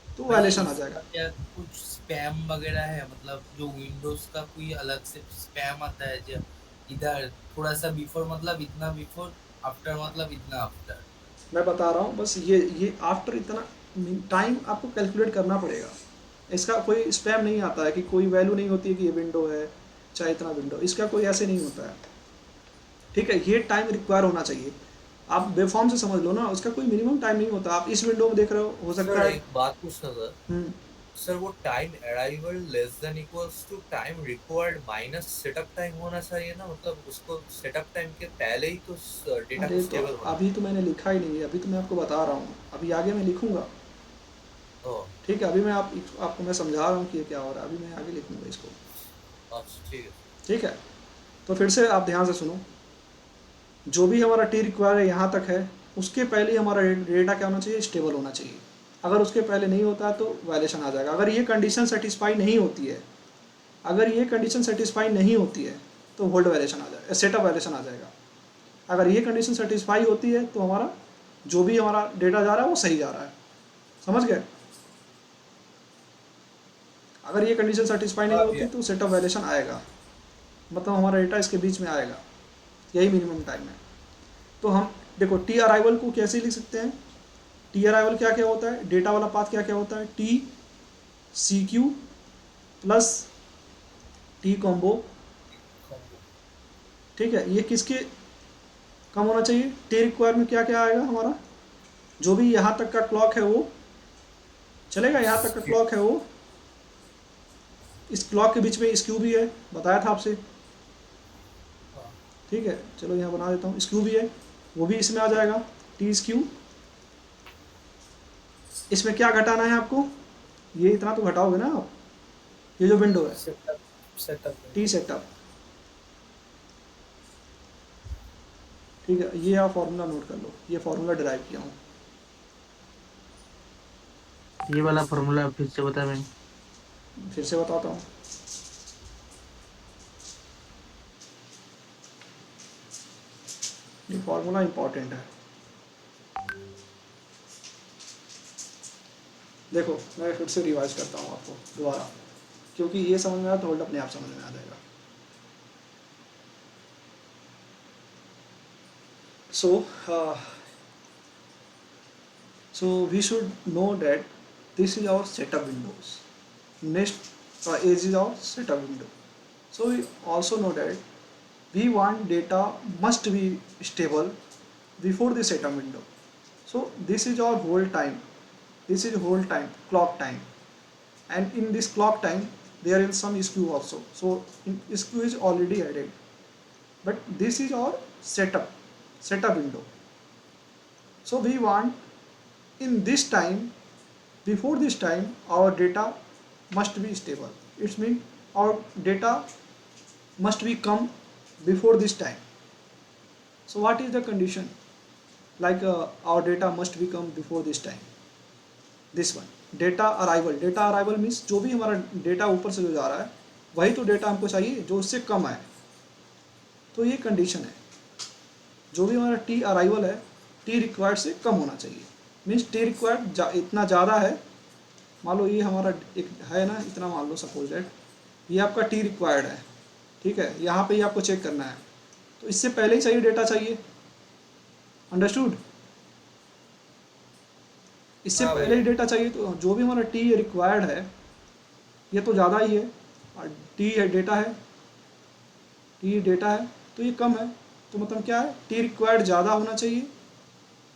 तो वायलेशन आ जाएगा। क्या कुछ स्पैम वगैरह है, मतलब जो विंडोज का कोई अलग से स्पैम आता है, जो इधर थोड़ा सा बिफोर मतलब इतना बिफोर, आफ्टर मतलब इतना आफ्टर। मैं बता रहा हूँ बस, ये आफ्टर इतना टाइम आपको कैलकुलेट करना पड़ेगा। इसका कोई स्पैम नहीं आता है कि कोई वैल्यू नहीं होती है कि ये विंडो है चाहे इतना विंडो, इसका कोई ऐसे नहीं होता है, ठीक है। ये टाइम रिक्वायर होना चाहिए। आप बेफॉर्म से समझ लो ना, उसका कोई मिनिमम टाइम नहीं होता। आप इस विंडो में देख रहे हो सकता है। एक बात पूछना सर, सर वो time arrival less than equals to time required minus setup time होना चाहिए ना, मतलब उसको सेटअप टाइम के पहले ही तो डेटा अरे स्टेबल तो होना। अभी तो मैंने लिखा ही नहीं है, अभी तो मैं आपको बता रहा हूँ, अभी आगे मैं लिखूंगा, ठीक है। अभी मैं आपको मैं समझा रहा हूँ कि ये क्या हो रहा है, अभी मैं आगे लिखूंगा इसको, ठीक है, ठीक है। तो फिर से आप ध्यान से सुनो, जो भी हमारा टी रिक्वायर है यहाँ तक है, उसके पहले ही हमारा डेटा क्या होना चाहिए, स्टेबल होना चाहिए। अगर उसके पहले नहीं होता है तो वायलेशन आ जाएगा। अगर ये कंडीशन सेटिस्फाई नहीं होती है, अगर ये कंडीशन सेटिस्फाई नहीं होती है तो होल्ड वायलेशन आ जाएगा, सेटअप वायलेशन आ जाएगा। अगर ये कंडीशन सेटिस्फाई होती है तो हमारा जो भी हमारा डेटा जा रहा है वो सही जा रहा है, समझ गए। अगर ये कंडीशन सेटिस्फाई नहीं होती तो सेटअप वायलेशन आएगा, मतलब हमारा डेटा इसके बीच में आएगा, यही मिनिमम टाइम है। तो हम देखो टी अराइवल को कैसे लिख सकते हैं, टी अराइवल क्या क्या होता है, डेटा वाला पाथ क्या क्या होता है, T C Q plus T combo, ठीक है। ये किसके कम होना चाहिए, टी रिक्वायर में क्या क्या आएगा हमारा, जो भी यहाँ तक का क्लॉक है वो चलेगा, यहाँ तक का क्लॉक है वो, इस क्लॉक के बीच में स्क्यू भी है, बताया था आपसे, ठीक है। चलो यहाँ बना देता हूँ, स्क्यू भी है, वो भी इसमें आ जाएगा, टी स्क्यू। इसमें क्या घटाना है आपको, ये इतना तो घटाओगे ना आप, ये जो विंडो है टी सेटअप, ठीक है। ये आप फॉर्मूला नोट कर लो, ये फॉर्मूला डिराइव किया हूँ। ये वाला फॉर्मूला फिर से बता, मैं फिर से बताता हूँ। ये फॉर्मूला इंपॉर्टेंट है, देखो मैं फिर से रिवाइज करता हूँ आपको दोबारा, क्योंकि ये समझ में आया तो होल्ड अपने आप समझ में आ जाएगा। So we should know that this is our setup windows. Next is our setup window. So we also know that we want data must be stable before the setup window. So this is our hold time. This is hold time, clock time, and in this clock time there is some skew also. So skew is already added, but this is our setup window. So we want in this time, before this time our data must be stable. It means और data must be come before this time. So what is the condition? Like our data must be come before this time. This one, data arrival. Data arrival means जो भी हमारा data ऊपर से जो जा रहा है वही तो डेटा हमको चाहिए जो उससे कम आए, तो ये कंडीशन है। जो भी हमारा टी अराइवल है टी रिक्वायर्ड से कम होना चाहिए, मीन्स टी रिक्वायर्ड इतना ज़्यादा है। मान लो ये हमारा एक है ना, इतना मान लो सपोज दैट ये आपका टी रिक्वायर्ड है, ठीक है, यहाँ पे ही आपको चेक करना है, तो इससे पहले ही चाहिए डेटा चाहिए, अंडरस्टूड? इससे हाँ पहले ही डेटा चाहिए। तो जो भी हमारा टी रिक्वायर्ड है ये तो ज़्यादा ही है, और टी है डेटा है, टी डेटा है तो ये कम है, तो मतलब क्या है, टी रिक्वायर्ड ज़्यादा होना चाहिए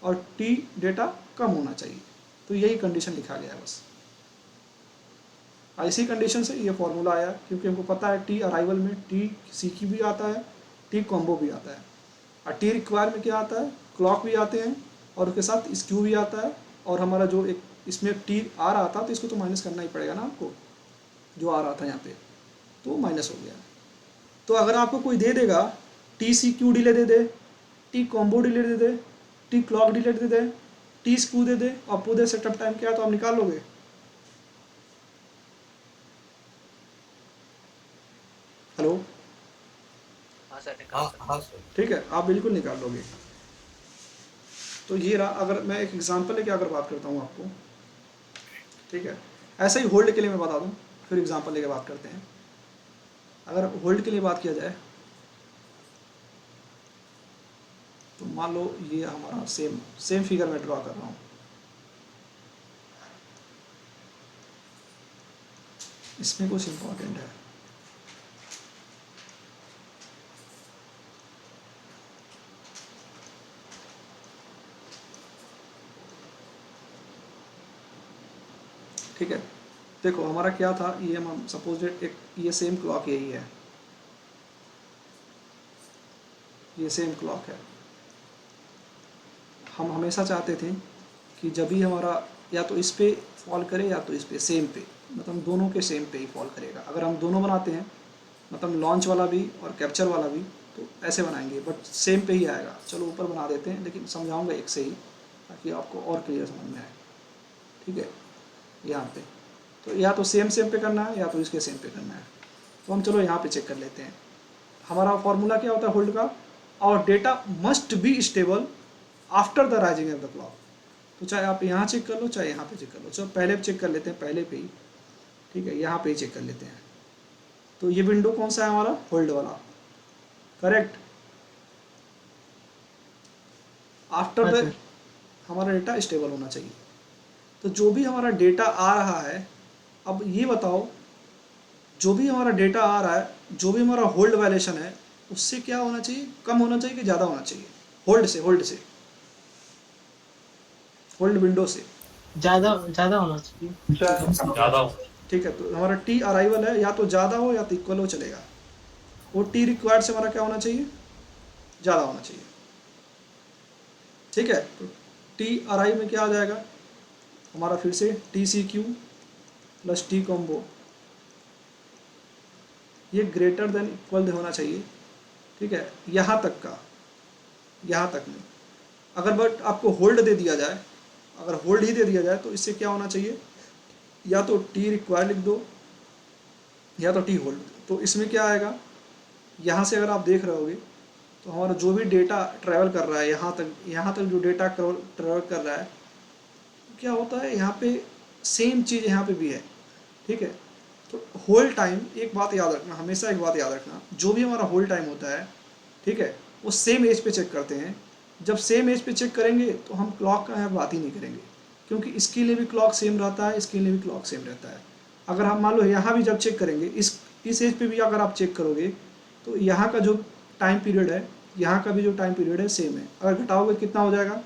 और टी डेटा कम होना चाहिए। तो यही कंडीशन लिखा गया है बस। ऐसी कंडीशन से ये फॉर्मूला आया, क्योंकि हमको पता है टी अराइवल में टी सी की भी आता है, टी कॉम्बो भी आता है, और टी रिक्वायर में क्या आता है, क्लॉक भी आते हैं और उसके साथ स्क्यू भी आता है। और हमारा जो एक इसमें टी आ रहा था तो इसको तो माइनस करना ही पड़ेगा ना आपको, जो आ रहा था यहाँ पे तो माइनस हो गया। तो अगर आपको कोई दे देगा टी सी क्यू डिले दे दे, टी कॉम्बो डिले दे दे, टी क्लॉक डिले दे दे, टी स्क्यू दे दे और पूरे सेटअप टाइम क्या है तो आप निकाल लोगे। हेलो, हाँ सर निकाल सकते हैं। हाँ सर। ठीक है, आप बिल्कुल निकाल लोगे। तो ये रहा। अगर मैं एक एग्जांपल लेके अगर बात करता हूँ आपको, ठीक है, ऐसा ही होल्ड के लिए मैं बता दूँ, फिर एग्जांपल लेके बात करते हैं। अगर होल्ड के लिए बात किया जाए तो मान लो ये हमारा सेम फिगर मैं ड्रॉ कर रहा हूँ। इसमें कुछ इम्पोर्टेंट है, ठीक है। देखो हमारा क्या था, ये हम सपोज एक ये सेम क्लॉक यही है, ये सेम क्लॉक है। हम हमेशा चाहते थे कि जब भी हमारा या तो इस पे फॉल करे या तो इस पे सेम पे, मतलब दोनों के सेम पे ही फॉल करेगा। अगर हम दोनों बनाते हैं, मतलब लॉन्च वाला भी और कैप्चर वाला भी, तो ऐसे बनाएंगे बट सेम पे ही आएगा। चलो ऊपर बना देते हैं, लेकिन समझाऊंगा एक से ही ताकि आपको और क्लियर समझ में आए, ठीक है। यहाँ पे तो या तो सेम पे करना है या तो इसके सेम पे करना है। तो हम चलो यहाँ पे चेक कर लेते हैं। हमारा फॉर्मूला क्या होता है होल्ड का, और data must be stubble after the rising of the clock. तो चाहे आप यहाँ चेक कर लो चाहे यहाँ पे चेक कर लो। चलो पहले चेक कर लेते हैं, पहले पे ही, ठीक है, यहाँ पे ही चेक कर लेते हैं। तो ये विंडो कौन सा है हमारा, होल्ड वाला, करेक्ट। आफ्टर द हमारा डेटा स्टेबल होना चाहिए। तो जो भी हमारा डेटा आ रहा है, अब ये बताओ, जो भी हमारा डेटा आ रहा है, जो भी हमारा होल्ड वायलेशन है, उससे क्या होना चाहिए, कम होना चाहिए कि ज़्यादा होना चाहिए, होल्ड से होल्ड विंडो से ज़्यादा होना चाहिए। ज़्यादा। ठीक है। तो हमारा टी अराइवल है, या तो ज़्यादा हो या तो इक्वल हो चलेगा। वो टी रिक्वायर्ड से हमारा क्या होना चाहिए, ज़्यादा होना चाहिए, ठीक है। तो टी अराइव में क्या आ जाएगा हमारा, फिर से T C Q plus T combo, ये ग्रेटर देन इक्वल होना चाहिए, ठीक है, यहाँ तक का, यहाँ तक में। अगर बट आपको होल्ड दे दिया जाए, अगर होल्ड ही दे दिया जाए तो इससे क्या होना चाहिए, या तो टी रिक्वायर लिख दो या तो टी होल्ड। तो इसमें क्या आएगा, यहाँ से अगर आप देख रहे होगे तो हमारा जो भी डेटा ट्रैवल कर रहा है यहाँ तक जो डेटा ट्रैवल कर रहा है, क्या होता है यहाँ पे सेम चीज़ यहाँ पे भी है, ठीक है। तो होल्ड टाइम, एक बात याद रखना, हमेशा एक बात याद रखना, जो भी हमारा होल्ड टाइम होता है, ठीक है, वो सेम एज पे चेक करते हैं। जब सेम एज पे चेक करेंगे तो हम क्लॉक का यहाँ बात ही नहीं करेंगे, क्योंकि इसके लिए भी क्लॉक सेम रहता है, इसके लिए भी क्लॉक सेम रहता है। अगर हम मान लो यहाँ भी जब चेक करेंगे, इस एज पे भी अगर आप चेक करोगे तो यहाँ का जो टाइम पीरियड है, यहाँ का भी जो टाइम पीरियड है सेम है। अगर घटाओगे कितना हो जाएगा,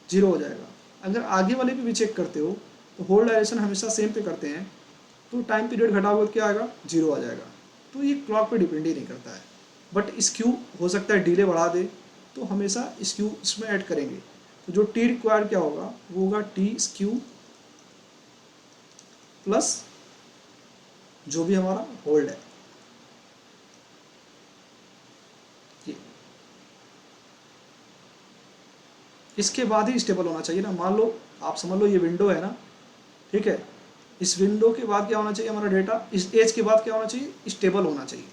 0 हो जाएगा। अगर आगे वाले पे भी चेक करते हो तो होल्ड डायरेक्शन हमेशा सेम पे करते हैं, तो टाइम पीरियड घटाओगे तो क्या आएगा, 0 आ जाएगा। तो ये क्लॉक पे डिपेंड ही नहीं करता है। बट स्क्यू हो सकता है डिले बढ़ा दे, तो हमेशा स्क्यू इसमें ऐड करेंगे। तो जो टी रिक्वायर्ड क्या होगा, वो होगा टी स्क्यू प्लस जो भी हमारा होल्ड है। ये इसके बाद ही स्टेबल होना चाहिए ना। मान लो आप समझ लो ये विंडो है ना, ठीक है, इस विंडो के बाद क्या होना चाहिए हमारा डेटा, इस एज के बाद क्या होना चाहिए, स्टेबल होना चाहिए।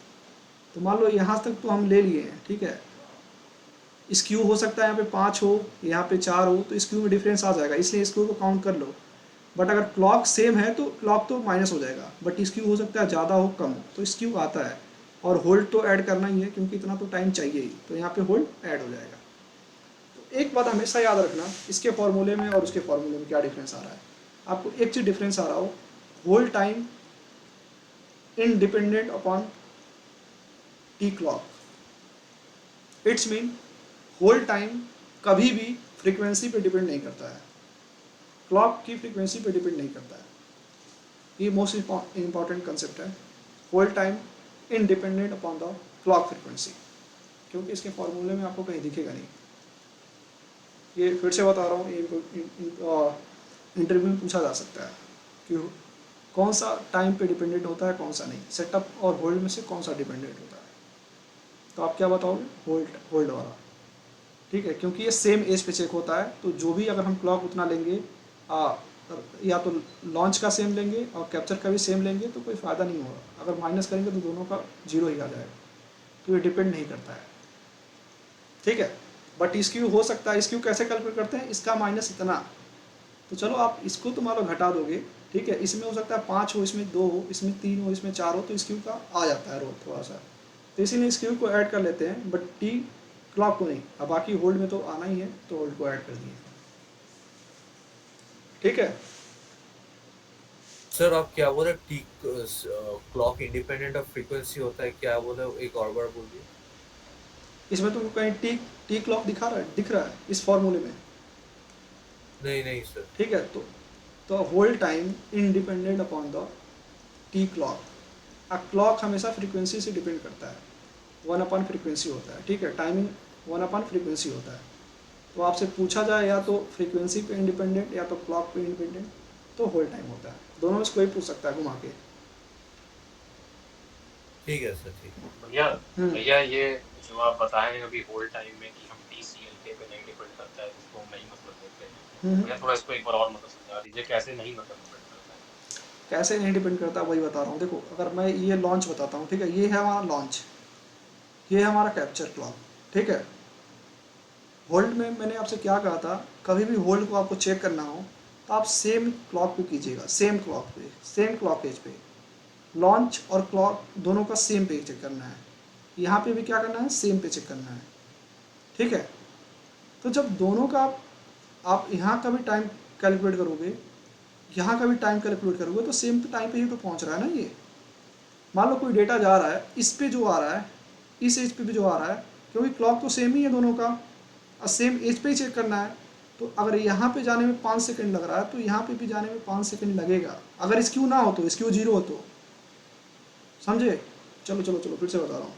तो मान लो यहाँ तक तो हम ले लिए हैं, ठीक है, स्क्यू हो सकता है यहाँ पे 5 हो, यहाँ पे 4 हो, तो स्क्यू में डिफरेंस आ जाएगा, इसलिए स्क्यू को काउंट कर लो। बट अगर क्लॉक सेम है तो क्लॉक तो माइनस हो जाएगा, बट स्क्यू हो सकता है ज़्यादा हो कम हो, तो स्क्यू आता है। और होल्ड तो ऐड करना ही है क्योंकि इतना तो टाइम चाहिए ही, तो यहाँ पे होल्ड ऐड हो जाएगा। तो एक बात हमेशा याद रखना, इसके फॉर्मूले में और उसके फॉर्मूले में क्या डिफरेंस आ रहा है। आपको एक चीज़ डिफरेंस आ रहा हो, hold time independent upon T clock. It's mean hold time कभी भी फ्रीक्वेंसी पे डिपेंड नहीं करता है, क्लॉक की फ्रीक्वेंसी पे डिपेंड नहीं करता है। ये मोस्ट इम्पॉर्टेंट कंसेप्ट है, hold time independent upon the clock frequency, क्योंकि इसके फॉर्मूले में आपको कहीं दिखेगा नहीं। ये फिर से बता रहा हूँ, इंटरव्यू में पूछा जा सकता है कि कौन सा टाइम पे डिपेंडेंट होता है, कौन सा नहीं, सेटअप और होल्ड में से कौन सा डिपेंडेंट होता है। तो आप क्या बताओगे, होल्ड वाला, ठीक है, क्योंकि ये सेम एज पे चेक होता है। तो जो भी अगर हम क्लॉक उतना लेंगे, या तो लॉन्च का सेम लेंगे और कैप्चर का भी सेम लेंगे तो कोई फ़ायदा नहीं होगा। अगर माइनस करेंगे तो दोनों का 0 ही आ जाएगा, तो ये डिपेंड नहीं करता है, ठीक है। बट स्क्यू हो सकता है, स्क्यू कैसे कैलकुलेट करते हैं, इसका माइनस इतना, तो चलो आप इसको तो मान लो घटा दोगे, ठीक है, इसमें हो सकता है 5 हो, इसमें 2 हो, इसमें 3 हो, इसमें 4 हो, तो स्क्यू का आ जाता है रोल थोड़ा सा, तो इसीलिए स्क्यू को ऐड कर लेते हैं, बट टी क्लॉक को नहीं। अब बाकी होल्ड में तो आना ही है, तो होल्ड को ऐड कर दिए, ठीक है। सर आप क्या बोले, T clock independent of frequency होता है, क्या बोले, एक और बार बोलिए। इसमें तो कहीं टी क्लॉक दिख रहा है इस फॉर्मूले में? नहीं सर। ठीक है, तो hold time independent upon the T clock. अब क्लॉक हमेशा फ्रीक्वेंसी से डिपेंड करता है, 1 फ्रीक्वेंसी होता है, ठीक है, टाइमिंग 1 फ्रीक्वेंसी होता है। तो आपसे पूछा जाए या तो फ्रीक्वेंसी पे इंडिपेंडेंट या तो क्लॉक पे इंडिपेंडेंट, तो होल्ड टाइम होता है। दोनों में से कोई पूछ सकता है घुमा के। ठीक है सर, ठीक है भैया ये जो आप बताए अभी होल्ड टाइम में कि हम TCLK पे नहीं डिपेंड करता है, इसको हम नहीं मतलब देते हैं, भैया थोड़ा इसको एक बार और मतलब समझा दीजिए, कैसे नहीं मतलब डिपेंड करता है। कैसे नहीं डिपेंड करता, वही बता रहा हूँ। देखो, अगर मैं ये लॉन्च बताता हूँ, ठीक है, ये है हमारा लॉन्च, ये है हमारा कैप्चर क्लॉक, ठीक है। होल्ड में मैंने आपसे क्या कहा था, कभी भी होल्ड को आपको चेक करना हो तो आप सेम क्लॉक पे कीजिएगा, सेम क्लॉक पे, सेम क्लॉक एज पे। लॉन्च और क्लॉक दोनों का सेम पे चेक करना है, यहाँ पे भी क्या करना है, सेम पे चेक करना है, ठीक है। तो जब दोनों का आप यहाँ का भी टाइम कैलकुलेट करोगे, यहाँ का भी टाइम कैलकुलेट करोगे, तो सेम टाइम पे ही तो पहुँच रहा है ना ये। मान लो कोई डेटा जा रहा है, इस पे जो आ रहा है, इस एज पे भी जो आ रहा है, क्योंकि क्लॉक तो सेम ही है दोनों का, और सेम एज पे ही चेक करना है। तो अगर यहाँ पे जाने में 5 सेकंड लग रहा है, तो यहाँ पे भी जाने में 5 सेकंड लगेगा, अगर स्क्यू ना हो तो, स्क्यू 0 हो तो, समझे। चलो फिर से बता रहा हूँ,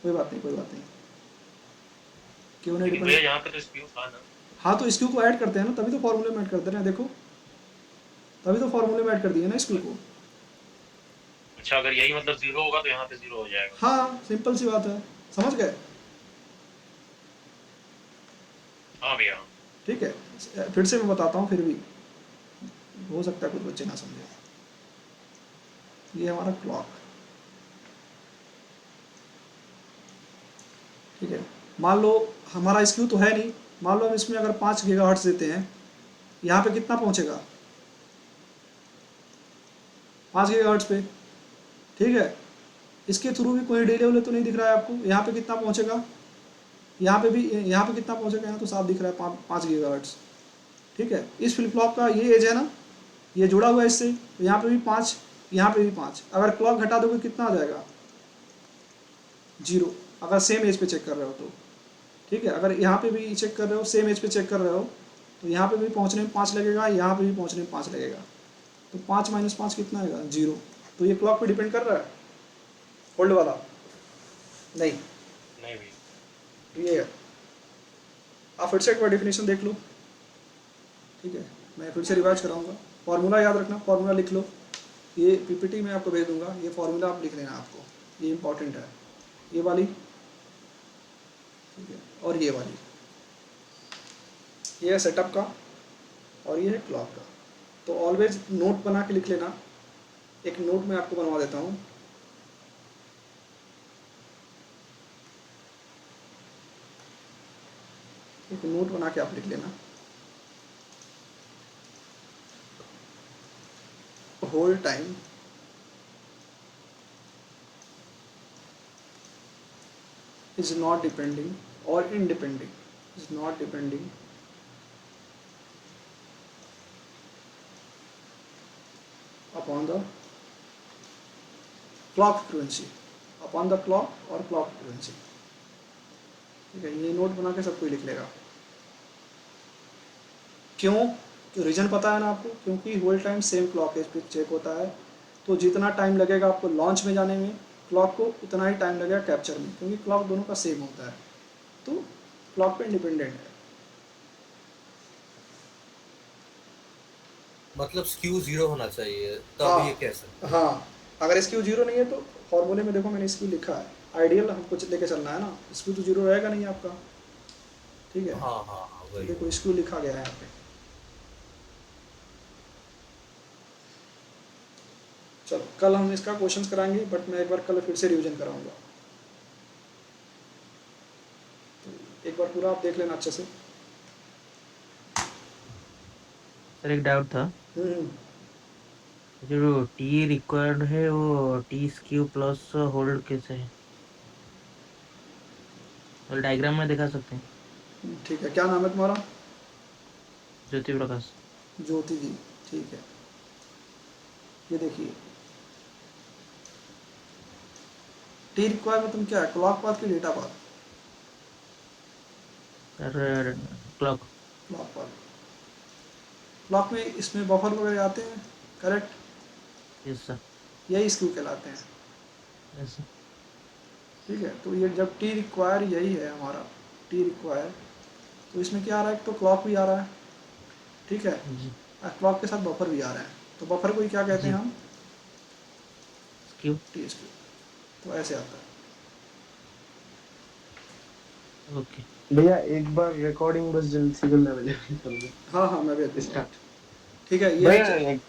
कोई बात नहीं, क्यों नहीं भैया यहाँ पे तो स्क्यू था ना। हाँ, तो स्क्यू को ऐड करते हैं ना, तभी तो फॉर्मूले में ऐड करते हैं, देखो तभी तो फॉर्मूले में ऐड कर दिए ना स्क्यू को। अच्छा, अगर यही मतलब 0 होगा तो यहाँ पे 0 हो जाएगा। हाँ, सिंपल सी बात है, समझ गए। हाँ भैया, ठीक है, फिर से मैं बताता हूँ, फिर भी हो सकता है कुछ बच्चे ना समझे। ये हमारा क्लॉक, ठीक है। मान लो हमारा स्क्यू तो है नहीं, मान लो हम इसमें अगर 5 गीगाहर्ट्ज़ देते हैं, यहाँ पे कितना पहुँचेगा, 5 गीगाहर्ट्ज़ पे, ठीक है। इसके थ्रू भी कोई डिले तो नहीं दिख रहा है आपको, यहाँ पे कितना पहुँचेगा, यहाँ पे कितना पहुँचेगा, यहाँ तो साफ दिख रहा है 5 गीगाहर्ट्ज़, ठीक है। इस फ्लिप फ्लॉप का ये एज है ना, ये जुड़ा हुआ है इससे, तो यहाँ पे भी 5, यहाँ पे भी 5। अगर क्लॉक घटा दोगे कितना आ जाएगा, 0, अगर सेम एज पे चेक कर रहे हो तो, ठीक है। अगर यहाँ पे भी चेक कर रहे हो, सेम एज पे चेक कर रहे हो, तो यहाँ पे भी पहुँचने में 5 लगेगा, यहाँ पे भी पहुँचने में 5 लगेगा, तो 5 - 5 कितना आएगा, 0। तो ये क्लॉक पे डिपेंड कर रहा है, होल्ड वाला नहीं भी। ये है, आप फिर से एक बार डेफिनेशन देख लो, ठीक है। मैं फिर से रिवाइज कराऊंगा, फॉर्मूला याद रखना, फॉर्मूला लिख लो, ये पीपीटी में आपको भेज दूंगा, ये फॉर्मूला आप लिख लेना आपको, ये इंपॉर्टेंट है, ये वाली, ठीक है, और ये वाली, ये है सेटअप का और ये है क्लॉक का। तो ऑलवेज नोट बना के लिख लेना, एक नोट में आपको बनवा देता हूँ, एक नोट बना के आप लिख लेना, hold time is not depending or independing, is not depending upon the clock frequency, upon the clock और clock frequency, ठीक है। ये नोट बना के सब कोई लिख लेगा। क्यों? रीजन पता है ना आपको, क्योंकि hold time same clock edge पे चेक होता है, तो जितना टाइम लगेगा आपको लॉन्च में जाने में क्लॉक को, उतना ही टाइम लगेगा कैप्चर में, क्योंकि क्लॉक दोनों का सेम होता है, तो क्लॉक पे इंडिपेंडेंट है। मतलब स्क्यू 0 होना चाहिए तब हाँ, ये कह सकते हैं। हाँ, अगर स्क्यू 0 नहीं है तो फॉर्मूले में देखो मैंने स्क्यू लिखा है, आइडियल हमको लेके चलना है ना, स्क्यू तो 0 रहेगा नहीं आपका, ठीक है। हाँ हाँ हाँ वही। देखो स्क्यू लिखा गया है यहाँ पे। चलो कल हम इसका क्वेश्चन कराएंगे, बट मैं एक बार कल फिर से रिवीजन कराऊंगा, तो एक बार पूरा आप देख लेना अच्छे से। सर एक डाउट था, जो टी रिक्वायर्ड है वो टी स्क्यू प्लस होल्ड कैसे है, तो डायग्राम में दिखा सकते हैं। ठीक है, क्या नाम है तुम्हारा? ज्योति प्रकाश। ज्योति जी, ठीक है। ये देखिए टी रिक्वायर में तुम क्या है, क्लॉक पाथ की data path? Sir clock. Clock path, clock में इसमें बफर वगैरह आते हैं, करेक्ट? Yes sir. यही स्क्यू कहलाते हैं, यस सर। ठीक है। तो ये जब टी रिक्वायर यही है हमारा टी रिक्वायर, तो इसमें क्या आ रहा है, तो क्लॉक भी आ रहा है, ठीक है, क्लॉक के साथ बफर भी आ रहा है, तो बफर को ही क्या कहते हैं हम? स्क्यू। टी स्क्यू, तो ऐसे आता है। ओके भैया एक बार रिकॉर्डिंग बस जल्दी से करना मुझे। हाँ हाँ मैं भी स्टार्ट, ठीक है। ये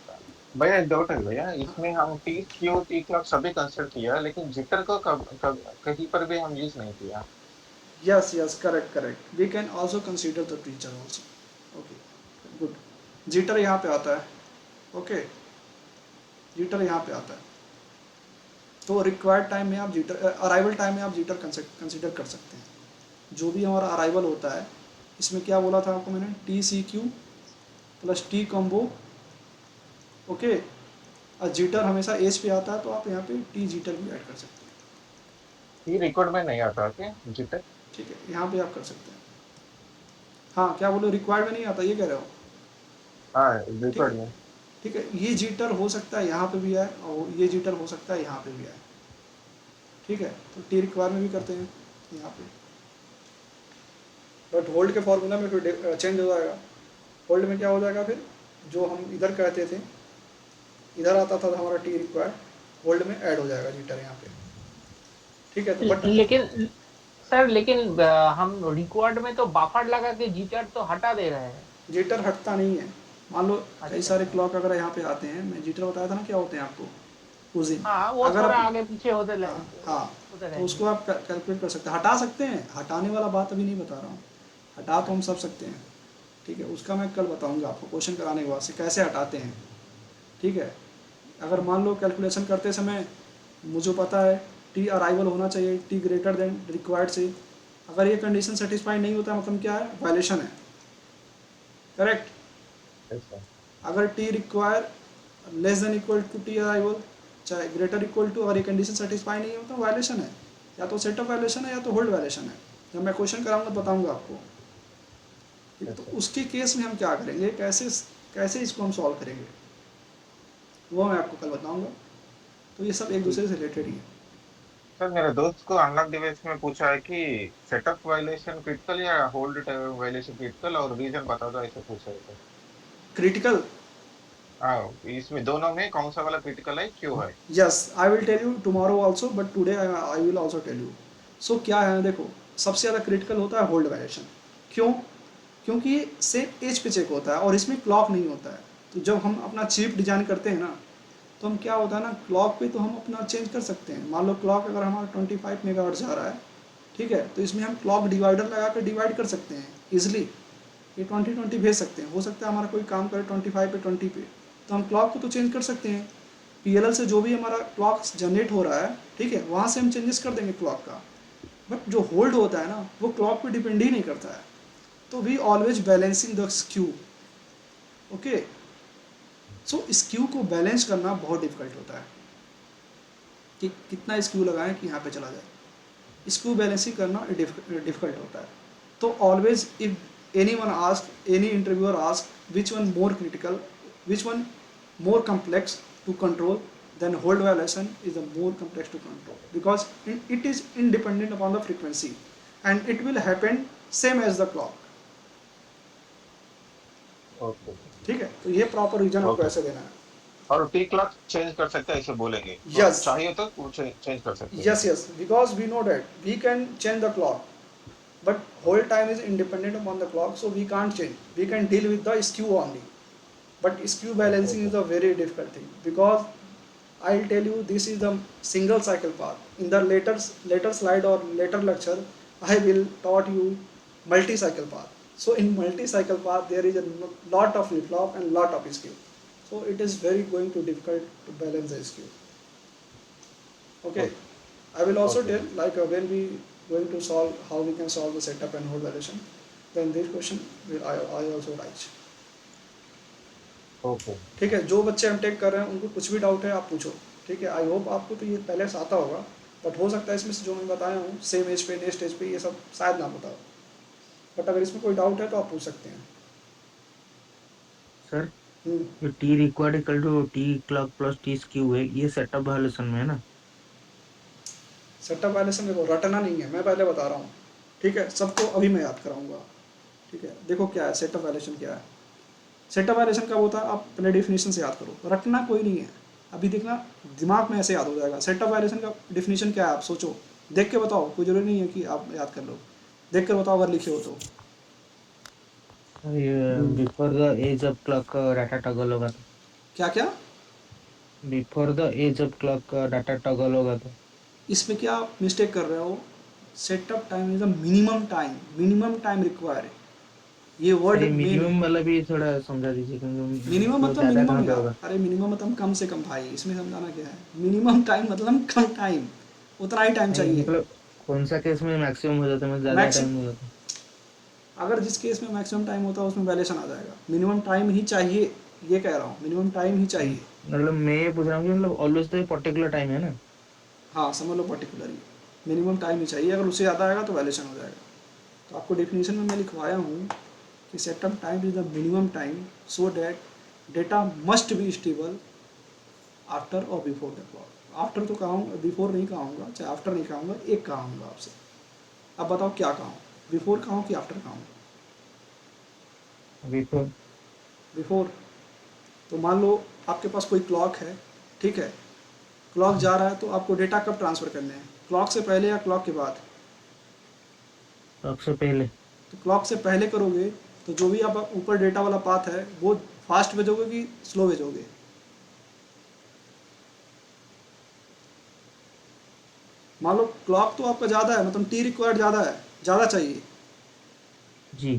भैया एक डाउट है भैया, इसमें हम टी क्यू टी क्लॉक सभी कंसिडर किया, लेकिन जिटर को कहीं पर भी हम यूज नहीं किया। Yes yes, correct correct, we can also consider the teacher also, okay good. Jitter यहाँ पे आता है, ओके, जिटर यहाँ पे आता है, तो रिक्वायर्ड टाइम में आप जिटर, अराइवल टाइम में आप जिटर कंसीडर कर सकते हैं। जो भी हमारा अराइवल होता है, इसमें क्या बोला था आपको मैंने, T C Q plus T combo, okay, और जिटर हमेशा एज पे आता है, तो आप यहाँ पे टी जिटर भी ऐड कर सकते हैं। ये रिकॉर्ड में नहीं आता क्या जिटर? ठीक है, यहाँ पे आप कर सकते हैं। हाँ क्या बोलो, रिक्वायर्ड में नहीं आता ये कह रहे हो? हाँ रिकॉर्ड में, ठीक है। ये जिटर हो सकता है यहाँ पे भी है, और ये जिटर हो सकता है यहाँ पे भी है, ठीक है। तो टी रिक्वायर में भी करते हैं यहाँ पे, बट होल्ड के फॉर्मूला में फिर चेंज हो जाएगा। होल्ड में क्या हो जाएगा, फिर जो हम इधर कहते थे, इधर आता था हमारा टी रिक्वायर, होल्ड में ऐड हो जाएगा जिटर यहाँ पे, ठीक है। तो बट लेकिन सर, लेकिन हम रिकॉर्ड में तो बफर लगा के जिटर तो हटा दे रहे हैं। जिटर हटता नहीं है। मान लो कई सारे क्लॉक अगर यहाँ पे आते हैं, मैं जिटर बताया था ना क्या होते हैं आपको उस दिन, हाँ, वो अगर थोड़ा आप, आगे पीछे होते हाँ तो उसको आप कैलकुलेट कर सकते हैं, हटा सकते हैं, हटाने वाला बात अभी नहीं बता रहा हूँ, हटा तो हम सब सकते हैं, ठीक है। उसका मैं कल बताऊँगा आपको क्वेश्चन कराने के बाद से कैसे हटाते हैं, ठीक है। अगर मान लो कैलकुलेशन करते समय मुझे पता है टी अराइवल होना चाहिए टी ग्रेटर देन रिक्वायर्ड से, अगर ये कंडीशन सेटिस्फाई नहीं होता मतलब क्या है, वायलेशन है, करेक्ट। अगर T require less than equal to T arrival, चाहे ग्रेटर इक्वल टू, अगर ये कंडीशन सेटिस्फाई नहीं होता वायलेशन है, या तो सेटअप वायलेशन है या तो होल्ड वायलेशन है। जब मैं क्वेश्चन कराऊंगा बताऊंगा आपको, तो उसके केस में हम क्या करेंगे, कैसे इसको हम सॉल्व करेंगे, वो मैं आपको कल बताऊंगा। तो ये सब एक दूसरे से रिलेटेड ही है। सर मेरे दोस्त को अनलॉक डिवाइस में पूछा है कि सेटअप वायलेशन क्रिटिकल या होल्ड वायलेशन क्रिटिकल, और रीजन बता दो, ऐसे पूछा है सर। क्रिटिकल, इसमें दोनों में कौन सा वाला क्रिटिकल है, क्यों है? Yes, I will tell you tomorrow also, but today I will also tell you. So क्या है, देखो सबसे ज़्यादा क्रिटिकल होता है होल्ड वायलेशन। क्यों? क्योंकि ये सिर्फ एज पे चेक होता है और इसमें क्लॉक नहीं होता है। तो जब हम अपना चिप डिजाइन करते हैं ना, तो हम क्या होता है ना, क्लॉक पे तो हम अपना चेंज कर सकते हैं। मान लो क्लॉक अगर हमारा 25 मेगाहर्ट्ज़ जा रहा है, ठीक है, तो इसमें हम क्लॉक डिवाइडर लगा कर डिवाइड कर सकते हैं ईजिली। ये 20 भेज सकते हैं, हो सकता है हमारा कोई काम करे 25 पे 20 पे, तो हम क्लॉक को तो चेंज कर सकते हैं। PLL से जो भी हमारा क्लॉक जनरेट हो रहा है, ठीक है, वहाँ से हम चेंजेस कर देंगे क्लॉक का। बट जो होल्ड होता है ना, वो क्लॉक पे डिपेंड ही नहीं करता है। तो we always balancing the skew. Okay, so skew को बैलेंस करना बहुत डिफिकल्ट होता है कि कितना स्क्यू लगाएं कि यहाँ पे चला जाए। स्क्यू बैलेंसिंग करना डिफिकल्ट होता है। तो always if any one ask, any interviewer ask which one more critical, which one more complex to control, then hold violation is the more complex to control, because it is independent upon the frequency and it will happen same as the clock. Okay, ठीक है, तो ये proper reason आपको ऐसे देना है। और T clock change कर सकते हैं ऐसे बोलेंगे? Yes. चाहिए तो वो चेंज कर सकते हैं। Yes, because we know that we can change the clock, but hold time is independent upon the clock, so we can't change. We can deal with the skew only, but skew balancing is a very difficult thing, because I'll tell you this is the single cycle path. In the later slide or later lecture, I will taught you multi-cycle path. So in multi-cycle path there is a lot of flip-flop and lot of skew. So it is very going to difficult to balance the skew. Okay, I will also tell like when we going to solve how we can solve the setup and hold violation, then this question will I also write. Okay, ठीक है, जो बच्चे MTech कर रहे हैं उनको कुछ भी डाउट है आप पूछो। ठीक है, आई होप आपको तो ये पहले से आता होगा, बट हो सकता है इसमें से जो मैं बताया हूँ सेम एज पे नेक्स्ट एज पे ये सब शायद ना बताओ, बट अगर इसमें कोई डाउट है तो आप पूछ सकते हैं। सर ये T required equal to T clock plus T skew है, ये सेटअप वायलेशन में है ना? सेटअप वायलेशन देखो रटना नहीं है, मैं पहले बता रहा हूँ। ठीक है, सबको अभी मैं याद कराऊंगा। ठीक है, देखो क्या है सेटअप वायलेशन, क्या है सेटअप वायलेशन कब होता है, आप पहले डेफिनेशन से याद करो, रटना कोई नहीं है। अभी देखना दिमाग में ऐसे याद हो जाएगा। सेटअप वायलेशन का डेफिनेशन क्या है आप सोचो, देख के बताओ, कोई जरूरी नहीं है कि आप याद कर लो, देख कर बताओ अगर लिखे हो तो। Before the edge of clock data toggle होगा तो क्या क्या? Before the edge of clock data toggle होगा तो इसमें क्या आप मिस्टेक कर रहे हो, setup time is a minimum time require. ये वर्ड मिनिमम वाला भी थोड़ा समझा दीजिए, क्योंकि मिनिमम मतलब मिनिमम यार, अरे मिनिमम मतलब कम से कम भाई, इसमें समझाना क्या है। मिनिमम टाइम मतलब कम टाइम, उतना ही टाइम चाहिए। मतलब कौन सा केस में मैक्सिमम हो जाता है, मतलब ज्यादा टाइम हो जाता है? अगर जिस केस में मैक्सिमम टाइम होता है उसमें वैल्यूएशन आ जाएगा। मिनिमम टाइम ही चाहिए, ये कह रहा हूँ, मिनिमम टाइम ही चाहिए। मतलब मैं ये पूछ रहा हूँ कि मतलब ऑलवेज तो पर्टिकुलर टाइम है ना? हाँ समझ लो, पर्टिकुलर ही मिनिमम टाइम ही चाहिए, अगर उससे ज़्यादा आएगा तो वैल्यूएशन हो जाएगा। तो आपको डेफिनेशन में मैं लिखवाया हूँ कि setup time is the minimum time so that data must be stubble after और बिफोर द क्लॉक। आफ्टर तो कहूँगा, बिफोर नहीं कहूँगा, चाहे आफ्टर नहीं कहूँगा, एक कहूँगा आपसे। अब बताओ क्या कहूँ, बिफोर कहूँ कि आफ्टर कहूँ? बिफोर। तो मान लो आपके पास कोई क्लॉक है, ठीक है, क्लॉक जा रहा है, तो आपको डेटा कब ट्रांसफ़र करने हैं, क्लॉक से पहले या क्लॉक के बाद? क्लॉक से पहले। तो क्लॉक से पहले करोगे तो जो भी आप ऊपर डेटा वाला पाथ है वो फास्ट भेजोगे कि स्लो भेजोगे? मान लो क्लॉक तो आपका ज़्यादा है, मतलब टी रिक्वायर्ड ज़्यादा है, ज़्यादा चाहिए जी,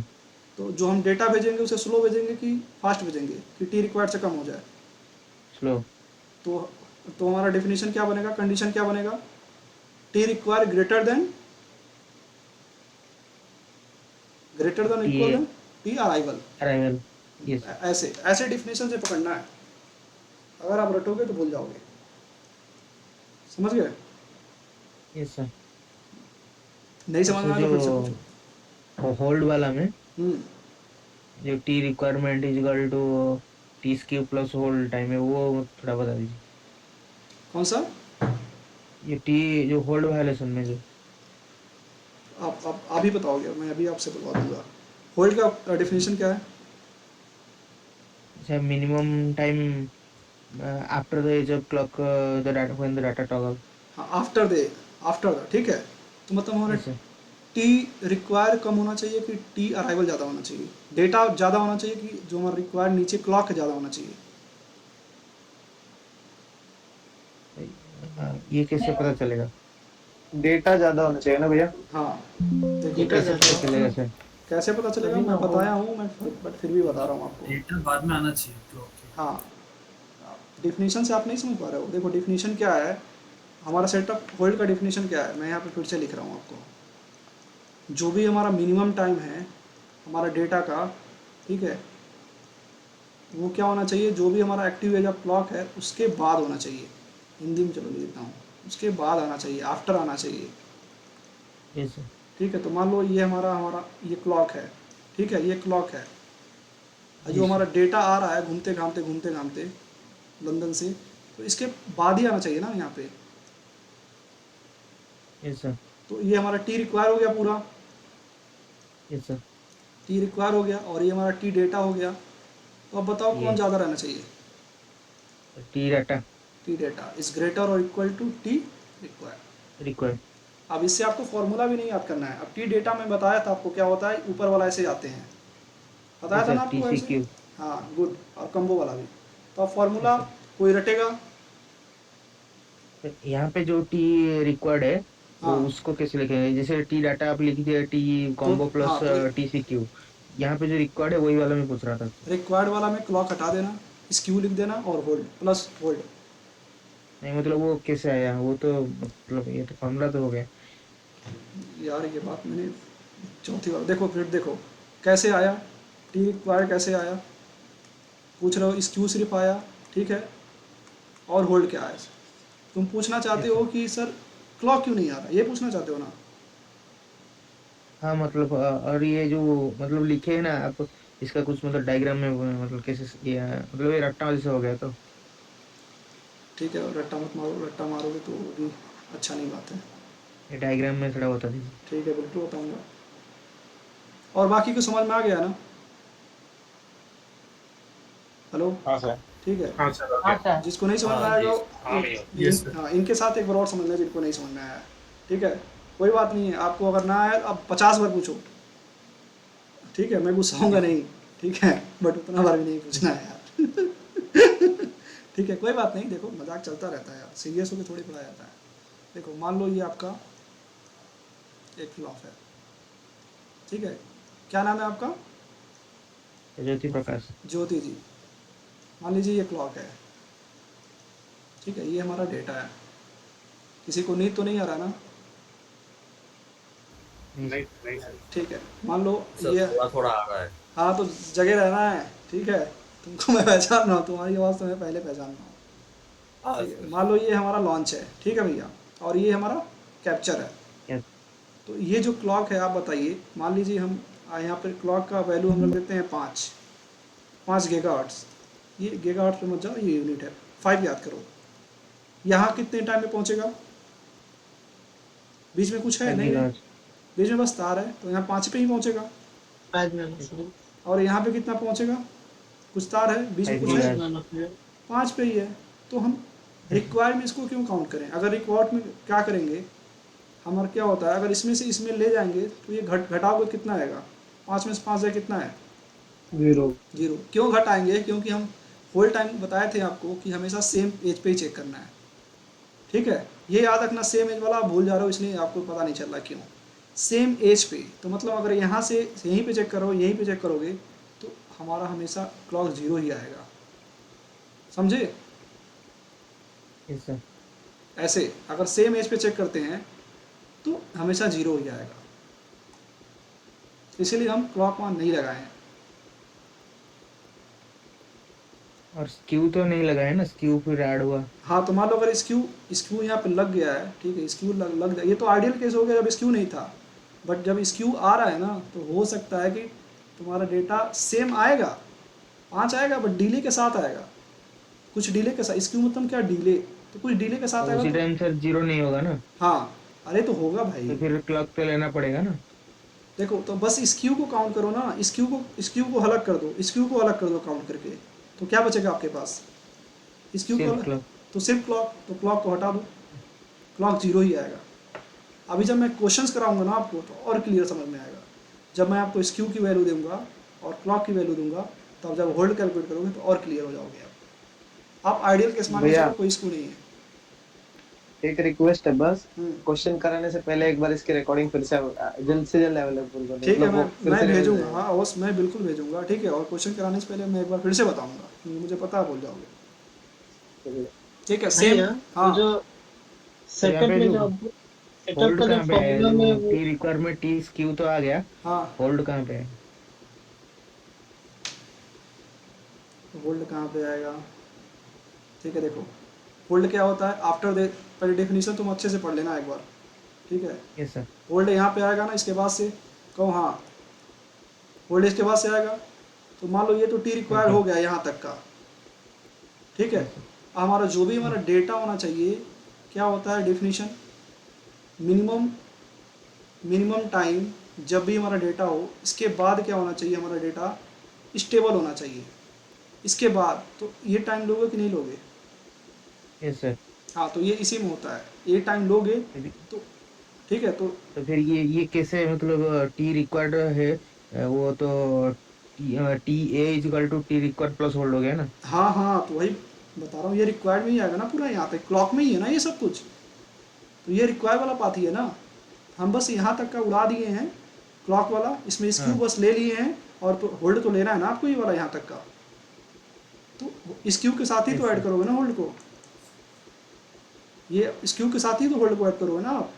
तो जो हम डेटा भेजेंगे उसे स्लो भेजेंगे कि फास्ट भेजेंगे कि टी रिक्वायर्ड से कम हो जाए? स्लो। तो हमारा डेफिनेशन क्या बनेगा, कंडीशन क्या बनेगा? T require greater than equal than T arrival. Yes. ऐसे डेफिनेशन से पकड़ना है, अगर आप रटोगे तो भूल जाओगे। समझ गए? Yes sir. नहीं समझ में आया तो फिर से पूछो। होल्ड वाला में जो T requirement is equal to T skew plus hold time है, वो थोड़ा बता दीजिए। कौन सा? ये टी जो होल्ड वायलेशन में जो आप अभी बताओगे, मैं अभी आपसे बता दूंगा। होल्ड का डेफिनेशन क्या है? अच्छा, minimum time after the age of clock, the data when the data toggle. हाँ, आफ्टर द, ठीक है। तो मतलब हमारा Yes sir. टी रिक्वायर कम होना चाहिए कि टी अराइवल ज़्यादा होना चाहिए, डेटा ज़्यादा होना चाहिए कि जो हमारा रिक्वायर नीचे क्लॉक है ज़्यादा होना चाहिए। ये कैसे पता चलेगा? डेटा ज्यादा होना चाहिए ना भैया। हाँ, ये देखो कैसे पता चलेगा सर? कैसे पता चलेगा, मैं बताया हूँ, मैं बट फिर भी बता रहा हूँ आपको। डेटा बाद में आना चाहिए क्लॉक के। हाँ, डिफिनीशन से आप नहीं समझ पा रहे हो। देखो डिफिनीशन क्या है, हमारा सेटअप होल्ड का डिफिनीशन क्या है, मैं यहाँ पे फिर से लिख रहा हूँ आपको। जो भी हमारा मिनिमम टाइम है हमारा डेटा का, ठीक है, वो क्या होना चाहिए, जो भी हमारा एक्टिव एज ऑफ क्लॉक है उसके बाद होना चाहिए। हिंदी में चलो लिखता हूँ, उसके बाद आना चाहिए, आफ्टर आना चाहिए। Yes sir. ठीक है, तो मान लो ये हमारा ये क्लॉक है, ठीक है, ये क्लॉक है, जो जी हमारा सर. डेटा आ रहा है घूमते घामते लंदन से, तो इसके बाद ही आना चाहिए ना यहाँ पे। Yes sir. तो ये हमारा टी रिक्वायर हो गया पूरा, Yes sir. टी रिक्वायर हो गया, और ये हमारा टी डेटा हो गया। तो अब बताओ कौन ये ज़्यादा रहना चाहिए। T data T data is greater और equal to T require. Required. अब इससे आपको फॉर्मूला भी नहीं याद करना है। अब टी डेटा में बताया था आपको क्या होता है, ऊपर वाला ऐसे आते हैं, बताया Yes था sir. ना आपको ऐसे। TCQ. हाँ गुड, और कम्बो वाला भी। तो अब फॉर्मूला कोई रटेगा। यहाँ पे जो टी रिक्वायर्ड है वो हाँ उसको कैसे लिखेंगे? जैसे टी डाटा आप लिख दिया, टी तो कॉम्बो प्लस हाँ, तो TCQ, यहाँ पे जो रिक्वायर्ड है वही वाला मैं पूछ रहा था। रिक्वायर्ड वाला में क्लॉक हटा देना, स्क्यू लिख देना, और होल्ड प्लस होल्ड। नहीं मतलब वो कैसे आया, वो तो मतलब ये तो फॉर्मूला तो हो गया। यार ये बात मैंने चौथी बार, देखो फिर देखो कैसे आया, टी रिक्वायर्ड कैसे आया, पूछ रहे हो, स्क्यू सिर्फ आया, ठीक है, और होल्ड क्या आया। तुम पूछना चाहते हो कि सर क्लॉक क्यों नहीं आ रहा, ये पूछना चाहते हो ना। हाँ मतलब और ये जो मतलब लिखे है ना आप, इसका कुछ मतलब डायग्राम में मतलब कैसे ये मतलब ये रट्टा जैसे हो गया तो। ठीक है, रट्टा मत मारो, रट्टा मारोगे तो भी अच्छा नहीं बात है। ये डायग्राम में थोड़ा बता दीजिए। ठीक है, बिल्कुल बताऊंगा। और बाकी को समझ में आ गया ना। हेलो, हाँ सर। ठीक है, हाँ सर हाँ सर। जिसको नहीं समझ में हाँ आएगा हाँ भैया। हाँ, इनके साथ एक बार और समझना जिनको नहीं समझ में आया। ठीक है, कोई बात नहीं है, आपको अगर ना आए अब 50 बार पूछो, ठीक है, मैं गुस्साऊंगा नहीं, ठीक है, बट उतना बार भी नहीं पूछना है यार। ठीक है, कोई बात नहीं, देखो मजाक चलता रहता है यार, सीरियस होकर थोड़ी पढ़ाया जाता है। देखो मान लो ये आपका एक फ्लॉप है, ठीक है, क्या नाम है आपका? ज्योति प्रकाश। ज्योति जी। मान लीजिए ये क्लॉक है, ठीक है, ये हमारा डेटा है। किसी को नींद तो नहीं आ रहा ना? नहीं सर। ठीक है, मान लो सर ये थोड़ा थोड़ा आ रहा है। हाँ, तो जगह रहना है, ठीक है, तुमको मैं पहचान रहा हूँ, तुम्हारी आवाज़ तो मैं पहले पहचान रहा हूँ। ठीक है, मान लो ये हमारा लॉन्च है, ठीक है भैया, और ये हमारा कैप्चर है। Yes. तो ये जो क्लॉक है आप बताइए, मान लीजिए हम यहाँ पर क्लॉक का वैल्यू हम रख देते हैं 5 गीगाहर्ट्ज़। ये गीगाहर्ट्ज़ पे मत जाओ, ये यूनिट है, 5 याद करो। यहाँ कितने टाइम में पहुँचेगा? बीच में कुछ है? नहीं, बीच में बस तार है, तो यहाँ 5 पे ही पहुँचेगा। 5 नैनो। और यहाँ पे कितना पहुँचेगा? कुछ तार है, बीच में कुछ है, 5 पे ही है। तो हम रिक्वायर में इसको क्यों काउंट करें? अगर रिक्वायर्ड में क्या करेंगे, हमारा क्या होता है, अगर इसमें से इसमें ले जाएंगे तो ये घटाओगे कितना आएगा? 5 में से 5 जाए कितना है? 0। क्यों घटाएंगे? क्योंकि हम होल टाइम बताए थे आपको कि हमेशा सेम एज पे ही चेक करना है, ठीक है, ये याद रखना। सेम एज वाला आप भूल जा रहे हो, इसलिए आपको पता नहीं चल रहा क्यों। सेम एज पे, तो मतलब अगर यहाँ से यहीं पे चेक करो, यहीं पे चेक करोगे, तो हमारा हमेशा क्लॉक 0 ही आएगा, समझे? Yes sir. ऐसे अगर सेम एज पे चेक करते हैं तो हमेशा 0 ही आएगा, इसीलिए हम क्लॉक मान नहीं लगाए हैं। और स्क्यू तो नहीं लगा है ना, स्क्यू फिर ऐड हुआ। हाँ, तो मान लो अगर स्क्यू यहाँ पे लग गया है, ठीक है, स्क्यू लग गया, ये तो आइडियल केस हो गया जब स्क्यू नहीं था, बट जब स्क्यू आ रहा है ना, तो हो सकता है कि तुम्हारा डेटा सेम आएगा, 5 आएगा, बट डिले के साथ आएगा, कुछ डिले के साथ। स्क्यू मतलब क्या? डिले, तो कुछ डिले के साथ तो आएगा। उसी टाइम सर 0 नहीं होगा ना? हाँ, अरे तो होगा भाई, तो फिर क्लॉक पे लेना पड़ेगा ना। देखो, तो बस स्क्यू को काउंट करो ना, स्क्यू को अलग कर दो, स्क्यू को अलग कर दो काउंट करके, तो क्या बचेगा आपके पास? इस क्यू सिर्फ को क्लॉक। तो सिर्फ क्लॉक, तो क्लॉक को हटा दो, क्लॉक 0 ही आएगा। अभी जब मैं क्वेश्चंस कराऊंगा ना आपको तो और क्लियर समझ में आएगा। जब मैं आपको इस क्यू की वैल्यू दूंगा और क्लॉक की वैल्यू दूंगा तब जब होल्ड कैलकुलेट करोगे तो और क्लियर हो जाओगे आप आइडियल केस मान लीजिए भैया कोई इशू नहीं है। एक रिक्वेस्ट है बस, क्वेश्चन कराने से पहले एक बार इसकी रिकॉर्डिंग फिर से जल्द से जल्द अवेलेबल कर दो। ठीक है, मतलब वो फिर मैं से रिवाइज भेजूंगा। हो हाँ बस मैं बिल्कुल भेजूंगा, ठीक है। और क्वेश्चन कराने से पहले मैं एक बार फिर से बताऊंगा, क्योंकि मुझे पता है भूल जाओगे। जाएगा। ठीक है, सेम। भैया हाँ वो जो तो यहाँ सेटअप पे में जो जो सेटअप होल्ड का जो कहाँ पे है, फॉर्मूला में जो वो टी रिक्वायरमेंट टी क्यू तो आ गया, हाँ, होल्ड कहाँ पे है? होल्ड कहाँ पे आएगा? ठीक है, देखो होल्ड क्या होता है आफ्टर दे, पहले डेफिनेशन तुम अच्छे से पढ़ लेना एक बार, ठीक है। Yes sir. होल्ड यहाँ पे आएगा ना, इसके बाद से कहो हाँ, होल्ड इसके बाद से आएगा। तो मान लो ये तो टी रिक्वायर हो गया यहाँ तक का, ठीक है। हमारा जो भी हमारा डेटा होना चाहिए, क्या होता है डेफिनेशन, मिनिमम टाइम जब भी हमारा डेटा हो, इसके बाद क्या होना चाहिए, हमारा डेटा स्टेबल होना चाहिए। इसके बाद तो ये टाइम लोगे कि नहीं लोगे? Yes sir. हाँ, तो ये इसी में होता है, ये टाइम लोगे तो ठीक है। तो फिर ये कैसे, मतलब टी रिक्वायर्ड है, वो तो T A is equal to T required plus hold हो गया ना? हाँ हाँ, तो वही बता रहा हूँ, ये रिक्वायर्ड में ही आएगा ना पूरा, यहाँ पे क्लॉक में ही है ना ये सब कुछ। तो ये रिक्वायर वाला पाथ ही है ना, हम बस यहाँ तक का उड़ा दिए हैं क्लॉक वाला, इसमें स्क्यू बस ले लिए हैं, और तो होल्ड तो लेना है ना आपको ये वाला यहाँ तक का, तो स्क्यू के साथ ही तो ऐड करोगे ना होल्ड को, ये स्क्यू के साथ ही तो होल्ड को ऐड करोगे ना आप।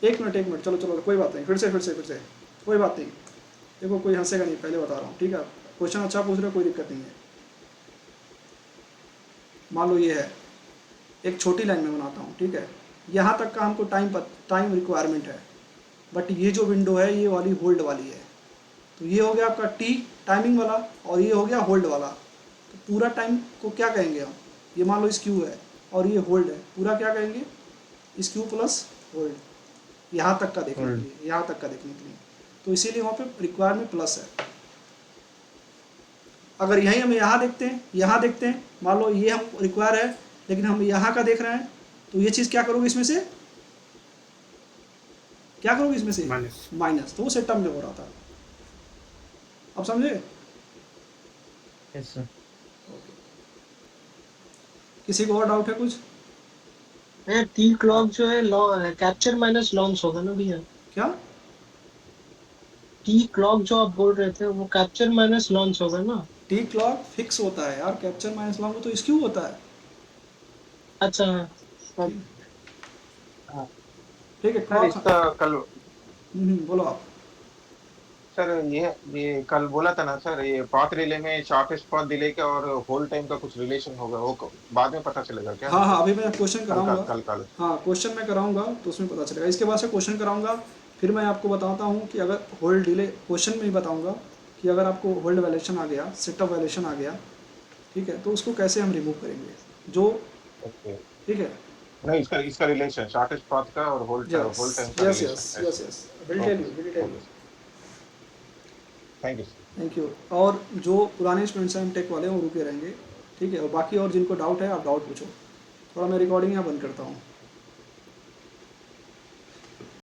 एक मिनट, चलो कोई बात नहीं, फिर से कोई बात नहीं। देखो कोई हंसेगा नहीं, पहले बता रहा हूँ, ठीक है। क्वेश्चन अच्छा पूछ रहे हो, कोई दिक्कत नहीं है। मान लो ये है, एक छोटी लाइन में बनाता हूँ, ठीक है। यहाँ तक का हमको टाइम रिक्वायरमेंट है, बट ये जो विंडो है ये वाली होल्ड वाली है। तो ये हो गया आपका टी टाइमिंग वाला, और ये हो गया होल्ड वाला। तो पूरा टाइम को क्या कहेंगे हम, ये मान लो इस क्यू है और ये होल्ड है, पूरा क्या कहेंगे, इस क्यू प्लस होल्ड, यहाँ तक का देखने के लिए, तो इसीलिए वहाँ पे रिक्वायर में प्लस है। अगर यहीं हम यहाँ देखते हैं, मान लो ये हम रिक्वायर है लेकिन हम यहाँ का देख रहे हैं, तो ये चीज़ क्या करोगे इसमें से, माइनस। तो वो सेटअप में हो रहा था, अब समझे? Yes sir. किसी को और डाउट है कुछ? टी क्लॉक जो है कैप्चर माइनस लॉन्च होगा ना भैया? क्या टी क्लॉक जो आप बोल रहे थे वो कैप्चर माइनस लॉन्च होगा ना? टी क्लॉक फिक्स होता है यार, कैप्चर माइनस लॉन्च तो स्क्यू होता है। अच्छा ठीक है, सर इसका कल बोलो आप। सर ये कल बोला था ना सर, ये पाथ रिले में शॉर्टेस्ट पाथ डिले का और होल्ड टाइम का कुछ रिलेशन होगा, वो बाद में पता चलेगा क्या? हाँ, अभी मैं क्वेश्चन कराऊंगा कल हाँ, क्वेश्चन मैं कराऊंगा तो उसमें पता चलेगा। इसके बाद से क्वेश्चन कराऊंगा, फिर मैं आपको बताता हूँ कि अगर होल्ड डिले, क्वेश्चन में ही बताऊंगा कि अगर आपको होल्ड वायलेशन आ गया, सेटअप वायलेशन आ गया, ठीक है, तो उसको कैसे हम रिमूव करेंगे, जो ठीक है। नहीं, इसका रिलेशन शॉर्टेस्ट पाथ का और होल्ड टाइम का relation. Yes, will tell you. Thank you. और जो पुराने स्टूडेंट्स हैं टेक वाले, वो रुके रहेंगे, ठीक है। और बाकी और जिनको डाउट है आप डाउट पूछो। थोड़ा मैं रिकॉर्डिंग यहाँ बंद करता हूँ।